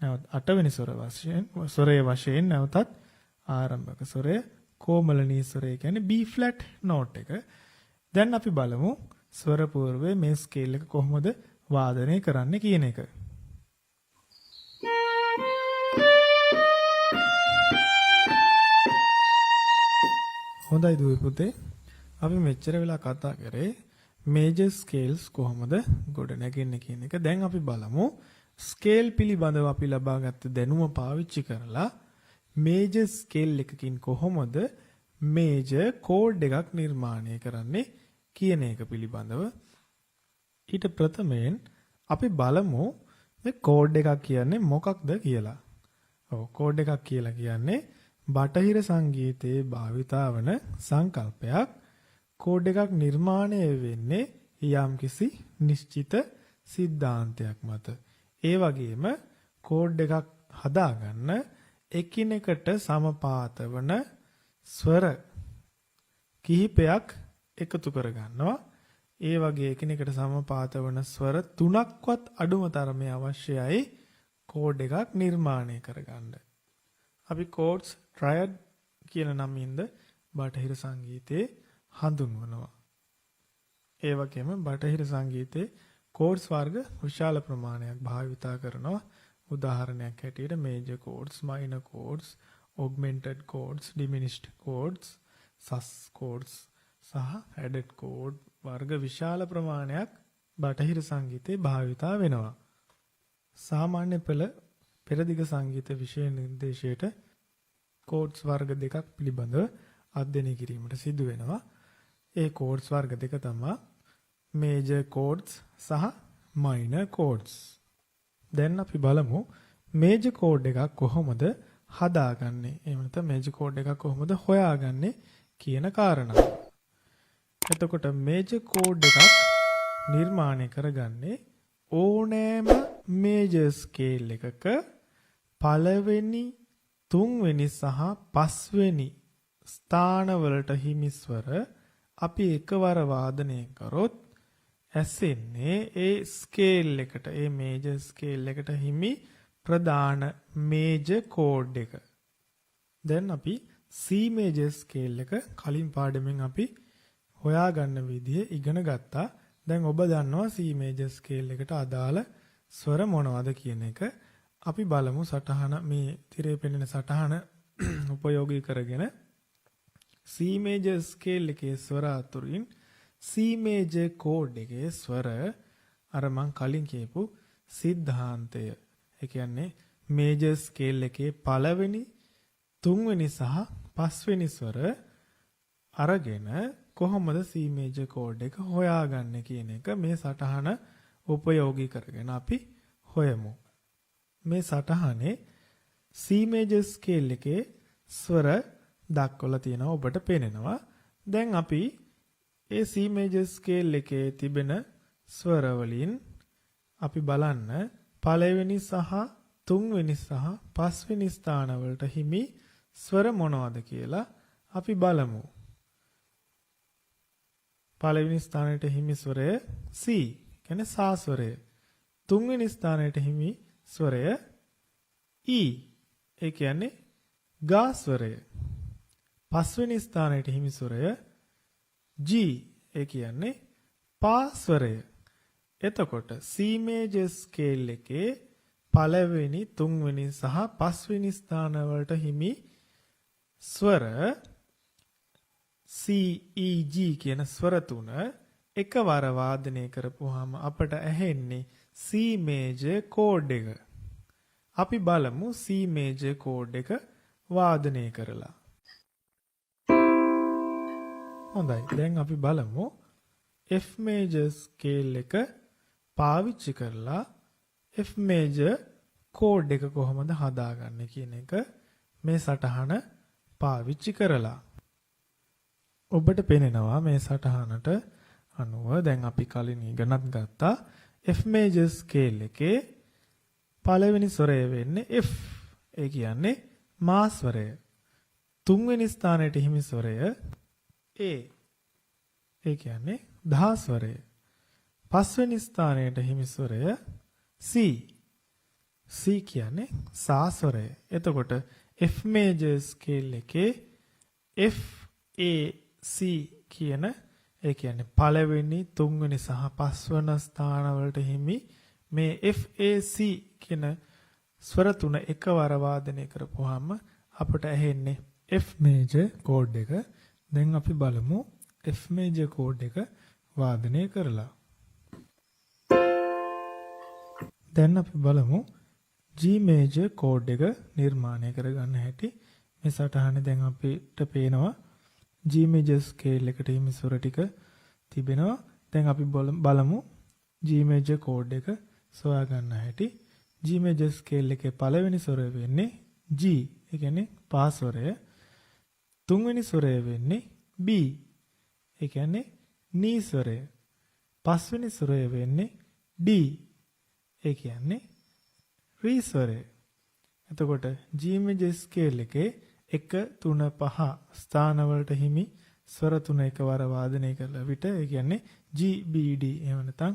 නැවත අටවෙනි ස්වරය වශයෙන් නැවතත් ආරම්භක ස්වරය කොමල නී ස්වරය කියන්නේ B flat note එක. දැන් අපි බලමු ස්වර පූර්වයේ මේ ස්කේල් එක කොහොමද වාදනය කරන්නේ කියන එක. හොඳයි දුවේ පුතේ. අපි මෙච්චර වෙලා කතා කරේ මේජර් ස්කේල්ස් කොහොමද ගොඩ නැගෙන්නේ කියන එක. දැන් අපි බලමු ස්කේල් පිළිබඳව අපි ලබාගත් දැනුම පාවිච්චි කරලා මේජර් ස්කේල් එකකින් කොහොමද මේජර් කෝඩ් එකක් නිර්මාණය කරන්නේ කියන එක පිළිබඳව. ඊට ප්‍රථමයෙන් අපි බලමු මේ කෝඩ් එකක් කියන්නේ මොකක්ද කියලා. ඔව් කෝඩ් එකක් කියලා කියන්නේ බටහිර සංගීතයේ භාවිතා වන සංකල්පයක්. කෝඩ් එකක් නිර්මාණය වෙන්නේ යම්කිසි නිශ්චිත સિદ્ધාන්තයක් මත. ඒ වගේම කෝඩ් එකක් හදාගන්න එකිනෙකට සමපාත වන ස්වර කිහිපයක් එකතු කරගන්නවා. ඒ වගේ එකිනෙකට සමපාත වන ස්වර 3ක්වත් අඩුම තරමේ අවශ්‍යයි කෝඩ් එකක් නිර්මාණය කරගන්න. අපි කෝඩ්ස් ට්‍රයඩ් කියන නමින්ද බටහිර සංගීතයේ හඳුන්වනවා. ඒ වගේම බටහිර සංගීතයේ කෝඩ්ස් වර්ග විශාල ප්‍රමාණයක් භාවිතා කරනවා. උදාහරණයක් හැටියට major chords, minor chords, augmented chords, diminished chords, sus chords සහ ඇඩඩ් කෝඩ් වර්ග විශාල ප්‍රමාණයක් බටහිර සංගීතයේ භාවිතා වෙනවා. සාමාන්‍ය පෙළ පෙරදිග සංගීත විෂය නිර්දේශයට කෝඩ්ස් වර්ග දෙකක් පිළිබඳව අධ්‍යයනය කිරීමට සිදු වෙනවා. ඒ කෝඩ්ස් වර්ග දෙක තමයි මේජර් කෝඩ්ස් සහ මයිනර් කෝඩ්ස්. දැන් අපි බලමු මේජර් කෝඩ් එකක් කොහොමද හදාගන්නේ. එහෙම නැත්නම් මේජර් කෝඩ් එකක් කොහොමද හොයාගන්නේ කියන කාරණාව. එතකොට මේජර් කෝඩ් එකක් නිර්මාණය කරගන්නේ ඕනෑම මේජර් ස්කේල් එකක පළවෙනි, තුන්වෙනි සහ පස්වෙනි ස්ථානවලට හිමි ස්වර අපි එකවර වාදනය කරොත් ඇසෙන්නේ ඒ ස්කේල් එකට, ඒ මේජර් ස්කේල් එකට හිමි ප්‍රධාන මේජර් කෝඩ් එක. දැන් අපි C මේජර් ස්කේල් එක කලින් පාඩමෙන් අපි හොයාගන්න විදිය ඉගෙන ගත්තා. දැන් ඔබ දන්නවා C මේජර් ස්කේල් එකට අදාළ ස්වර මොනවද කියන එක. අපි බලමු සටහන මේ තිරේ පෙනෙන සටහන උපයෝගී කරගෙන C මේජර් ස්කේල් එකේ ස්වර අතුරින් C මේජර් කෝඩ් එකේ ස්වර අර මං කලින් කියපු સિદ્ધාන්තය. ඒ කියන්නේ මේජර් ස්කේල් එකේ පළවෙනි, තුන්වෙනි සහ පස්වෙනි ස්වර අරගෙන කොහොමද C මේජර් කෝඩ් එක හොයාගන්නේ කියන එක මේ සටහන උපයෝගී කරගෙන අපි හොයමු. මේ සටහනේ C මේජර් ස්කේල් එකේ ස්වර දක්වලා තියෙනවා ඔබට පේනවා. දැන් අපි ඒ C major scale එකේ තිබෙන ස්වර වලින් අපි බලන්න පළවෙනි සහ තුන්වෙනි සහ පස්වෙනි ස්ථාන වලට හිමි ස්වර මොනවද කියලා අපි බලමු. පළවෙනි ස්ථානයට හිමි ස්වරය C, කියන්නේ සා ස්වරය. තුන්වෙනි ස්ථානයට හිමි ස්වරය E, ඒ කියන්නේ ගා ස්වරය. පස්වෙනි ස්ථානයට හිමි ස්වරය G, ඒ කියන්නේ පා ස්වරය. එතකොට C major scale එකේ පළවෙනි, තුන්වෙනි සහ පස්වෙනි ස්ථාන වලට හිමි ස්වර C, E, G කියන ස්වර තුන එකවර වාදනය කරපුවාම අපට ඇහෙන්නේ C major chord එක. අපි බලමු C major chord එක වාදනය කරලා. හොඳයි. දැන් අපි බලමු F major scale එක පාවිච්චි කරලා F major chord එක කොහොමද හදාගන්නේ කියන එක මේ සටහන පාවිච්චි කරලා. ඔබට පේනවා මේ සටහනට අනුව දැන් අපි කලින් ඉගෙනත් ගත්තා F major scale එකේ පළවෙනි ස්වරය වෙන්නේ F. ඒ කියන්නේ මා ස්වරය. තුන්වෙනි ස්ථානයට හිමි ස්වරය A. ඒ කියන්නේ දා ස්වරය. පස්වෙනි ස්ථානයට හිමි ස්වරය C. C කියන්නේ සා ස්වරය. එතකොට F major scale එකේ F, A, C කියන ඒ කියන්නේ පළවෙනි, තුන්වෙනි සහ පස්වන ස්ථාන වලට හිමි මේ F, A, C කියන ස්වර තුන එකවර වාදනය කරපුවාම අපට ඇහෙන්නේ F major chord එක. දැන් අපි බලමු F major chord එක වාදනය කරලා. දැන් අපි බලමු G major chord එක නිර්මාණය කරගන්න හැටි. මේ සටහනේ දැන් අපිට පේනවා G major scale එකට හිමි ස්වර ටික තිබෙනවා. දැන් අපි බලමු G major chord එක සොයා ගන්න හැටි. G major scale එකේ පළවෙනි ස්වරය වෙන්නේ G, ඒ කියන්නේ පා ස්වරය. තුන්වෙනි ස්වරය වෙන්නේ B, ඒ කියන්නේ නී ස්වරය. පස්වෙනි ස්වරය වෙන්නේ D, ඒ කියන්නේ රී ස්වරය. එතකොට G major scale එකේ 1, 3, 5 ස්ථාන වලට හිමි ස්වර තුන එකවර වාදනය කළ විට ඒ කියන්නේ G, B, D එහෙම නැත්නම්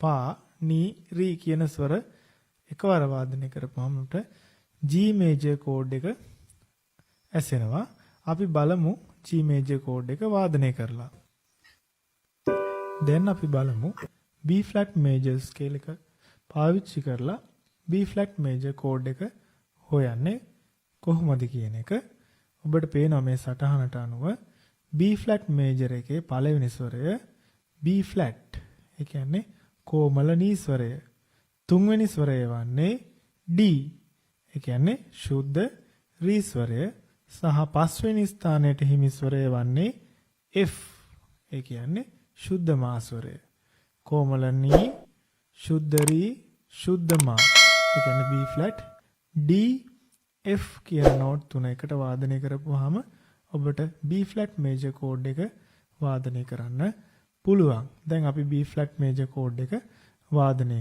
පා, නී, රී කියන ස්වර එකවර වාදනය කරපුවම G major chord එක ඇසෙනවා. අපි බලමු G major chord එක වාදනය කරලා. දැන් අපි බලමු B flat major scale එක පාවිච්චි කරලා B flat major chord එක හොයන්නේ කොහොමද කියන එක. ඔබට පේනවා මේ සටහනට අනුව B flat major එකේ පළවෙනි ස්වරය B flat, ඒ කියන්නේ කොමල නී ස්වරය. තුන්වෙනි ස්වරය වන්නේ D, ඒ කියන්නේ ශුද්ධ රී ස්වරය. සහ පස්වෙනි ස්ථානයට හිමි ස්වරය වන්නේ F, ඒ කියන්නේ ශුද්ධ මා ස්වරය. කොමල නී, ශුද්ධ රී, ශුද්ධ මා, ඒ කියන්නේ B flat, D, F කියන නෝට් තුන එකට වාදනය කරපුවාම ඔබට B flat major chord එක වාදනය කරන්න පුළුවන්. දැන් අපි B flat major chord එක වාදනය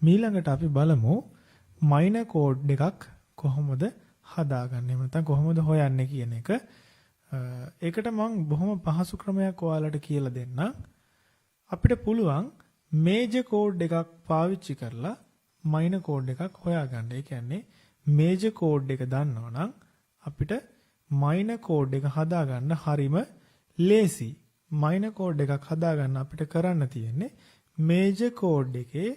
ඊළඟට අපි බලමු minor chord එකක් කොහොමද හදාගන්නේ නැත්නම් කොහොමද හොයන්නේ කියන එක. ඒකට මම බොහොම පහසු ක්‍රමයක් ඔයාලට කියලා දෙන්නම්. අපිට පුළුවන් major chord එකක් පාවිච්චි කරලා minor chord එකක් හොයාගන්න. ඒ කියන්නේ major chord එක දන්නවනම් අපිට minor chord එක හදාගන්න හරිම ලේසි. minor chord එකක් හදාගන්න අපිට කරන්න තියෙන්නේ major chord එකේ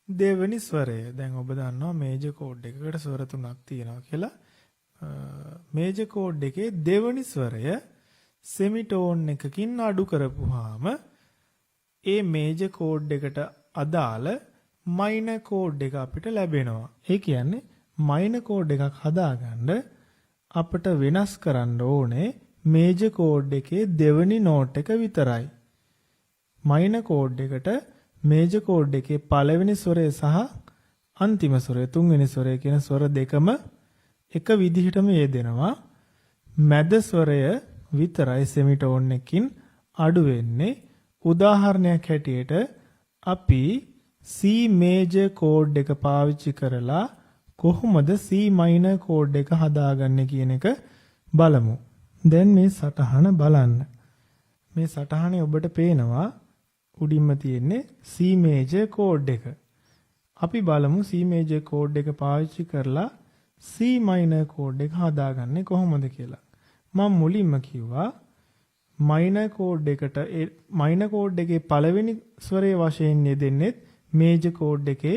දෙවෙනි ස්වරය. දැන් ඔබ දන්නවා major chord එකකට ස්වර තුනක් තියෙනවා කියලා. major chord එකේ දෙවෙනි ස්වරය semitone එකකින් අඩු කරපුවාම ඒ major chord එකට අදාළ minor chord එක අපිට ලැබෙනවා. ඒ කියන්නේ minor chord එකක් හදාගන්න අපිට වෙනස් කරන්න ඕනේ major chord එකේ දෙවෙනි නෝට් එක විතරයි. minor chord එකට major chord එකේ පළවෙනි ස්වරය සහ අන්තිම ස්වරය තුන්වෙනි ස්වරය කියන ස්වර දෙකම එක විදිහටම යෙදෙනවා. මැද ස්වරය විතරයි සෙමිටෝන් එකකින් අඩු වෙන්නේ. උදාහරණයක් හැටියට අපි C මේජර් කෝඩ් එක පාවිච්චි කරලා කොහොමද C මයිනර් කෝඩ් එක හදාගන්නේ කියන එක බලමු. දැන් මේ සටහන බලන්න. මේ සටහනේ ඔබට පේනවා උඩින්ම තියෙන්නේ C මේජර් කෝඩ් එක. අපි බලමු C මේජර් කෝඩ් එක පාවිච්චි කරලා C මයිනර් කෝඩ් එක හදාගන්නේ කොහොමද කියලා. මම මුලින්ම කිව්වා මයිනර් කෝඩ් එකට මයිනර් කෝඩ් එකේ පළවෙනි ස්වරයේ වශයෙන් යෙදෙන්නේ මේජර් කෝඩ් එකේ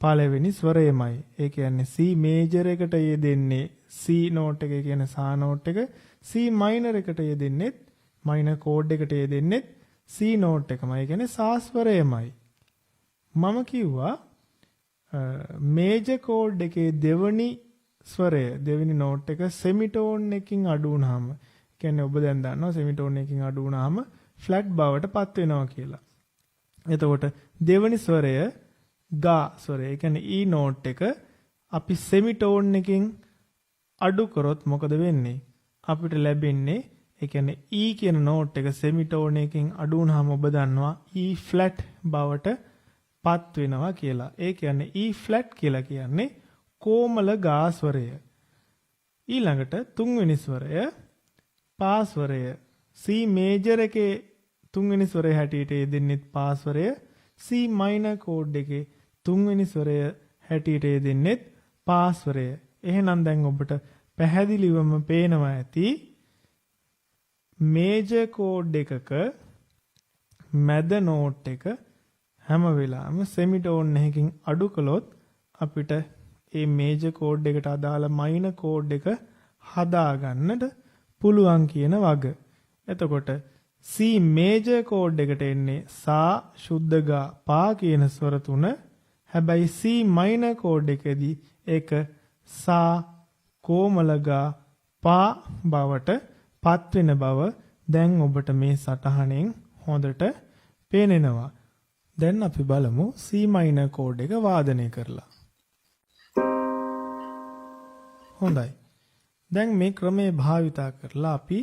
පළවෙනි ස්වරයමයි. ඒ කියන්නේ C මේජර් එකට යෙදෙන්නේ C නෝට් එක කියන්නේ සා නෝට් එක. C මයිනර් එකට යෙදෙන්නේ මයිනර් කෝඩ් එකට යෙදෙන්නේ C නෝට් එකමයි. ඒ කියන්නේ සා ස්වරයමයි. මම කිව්වා මේජර් කෝඩ් එකේ දෙවනි ස්වරය දෙවෙනි නෝට් එක සෙමිටෝන් එකකින් අඩු වුනහම කියන්නේ ඔබ දැන් දන්නවා සෙමිටෝන් එකකින් අඩු වුනහම ෆ්ලැට් බවට පත් වෙනවා කියලා. එතකොට දෙවෙනි ස්වරය ගා ස්වරය. ඒ කියන්නේ E නෝට් එක අපි සෙමිටෝන් එකකින් අඩු කරොත් මොකද වෙන්නේ? අපිට ලැබෙන්නේ ඒ කියන්නේ E කියන නෝට් එක සෙමිටෝන් එකකින් අඩු වුනහම ඔබ දන්නවා E ෆ්ලැට් බවට පත් වෙනවා කියලා. ඒ කියන්නේ E ෆ්ලැට් කියලා කියන්නේ කොමල ගා ස්වරය. ඊළඟට තුන්වෙනි ස්වරය පා ස්වරය. C මේජර් එකේ තුන්වෙනි ස්වරය හැටියට යෙදෙන්නේ පා ස්වරය. C මයිනර් කෝඩ් එකේ තුන්වෙනි ස්වරය හැටියට යෙදෙන්නේ පා ස්වරය. එහෙනම් දැන් ඔබට පැහැදිලිවම පේනවා ඇති මේජර් කෝඩ් එකක මැද නෝට් එක හැම වෙලාවෙම සෙමිටෝන් එකකින් අඩු කළොත් අපිට මේ මේජර් කෝඩ් එකට අදාළ මයිනර් කෝඩ් එක හදාගන්නට පුළුවන් කියන වග. එතකොට C මේජර් කෝඩ් එකට එන්නේ සා ශුද්ධ ගා පා කියන ස්වර තුන. හැබැයි C මයිනර් කෝඩ් එකේදී ඒක සා කොමල ගා පා බවට පත් වෙන බව දැන් ඔබට මේ සටහනෙන් හොඳට පේනෙනවා. දැන් අපි බලමු C මයිනර් කෝඩ් එක වාදනය කරලා. හොඳයි. දැන් මේ ක්‍රමයේ භාවිතා කරලා අපි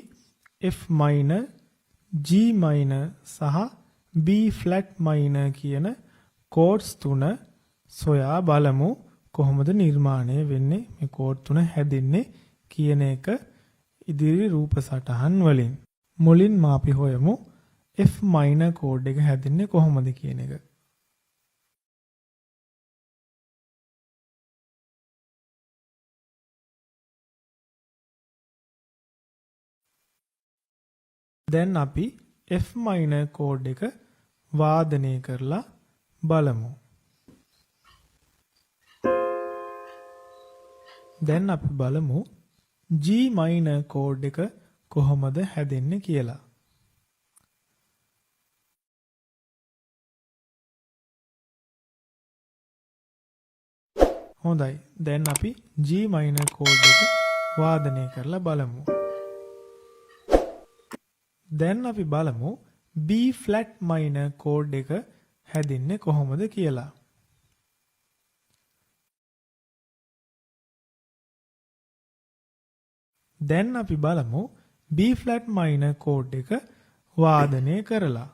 F minor, G minor සහ B flat minor කියන කෝඩ්ස් තුන සොයා බලමු කොහොමද නිර්මාණය වෙන්නේ මේ කෝඩ් තුන හැදෙන්නේ කියන එක ඉදිරි රූප සටහන් වලින්. මුලින්ම අපි හොයමු F minor කෝඩ් එක හැදෙන්නේ කොහොමද කියන එක. දැන් අපි F minor කෝඩ් එක වාදනය කරලා බලමු. දැන් අපි බලමු G minor කෝඩ් එක කොහොමද හැදෙන්නේ කියලා. හොඳයි. දැන් අපි G minor කෝඩ් එක වාදනය කරලා බලමු. දැන් අපි බලමු B flat minor කෝඩ් එක හැදෙන්නේ කොහොමද කියලා. දැන් අපි බලමු B flat minor කෝඩ් එක වාදනය කරලා.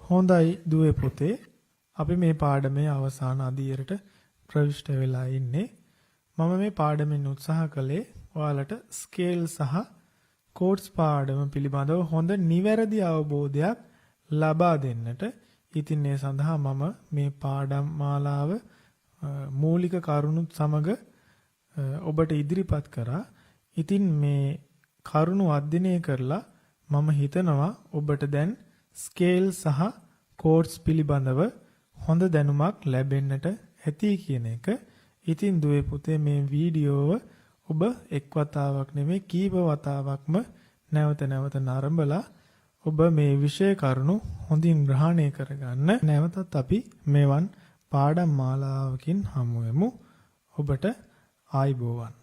හොඳයි දුවේ පුතේ. අපි මේ පාඩමේ අවසාන අදියරට ප්‍රවිෂ්ඨ වෙලා ඉන්නේ. මම මේ පාඩමෙන් උත්සාහ කළේ ඔයාලට ස්කේල් සහ කෝඩ්ස් පාඩම පිළිබඳව හොඳ නිවැරදි අවබෝධයක් ලබා දෙන්නට. ඉතින් ඒ සඳහා මම මේ පාඩම් මාලාව මූලික කරුණුත් සමග ඔබට ඉදිරිපත් කරා. ඉතින් මේ කරුණු අධ්‍යයනය කරලා මම හිතනවා ඔබට දැන් ස්කේල් සහ කෝඩ්ස් පිළිබඳව හොඳ දැනුමක් ලැබෙන්නට ඇති කියන එක. ඉතින් දුවේ පුතේ මේ වීඩියෝව ඔබ එක් වතාවක් නෙමෙයි කීප වතාවක්ම නැවත නැවත නරඹලා ඔබ මේ විෂය කරුණු හොඳින් ග්‍රහණය කරගන්න. නැවතත් අපි මෙවන් පාඩම් මාලාවකින් හමු වෙමු. ඔබට ආයුබෝවන්.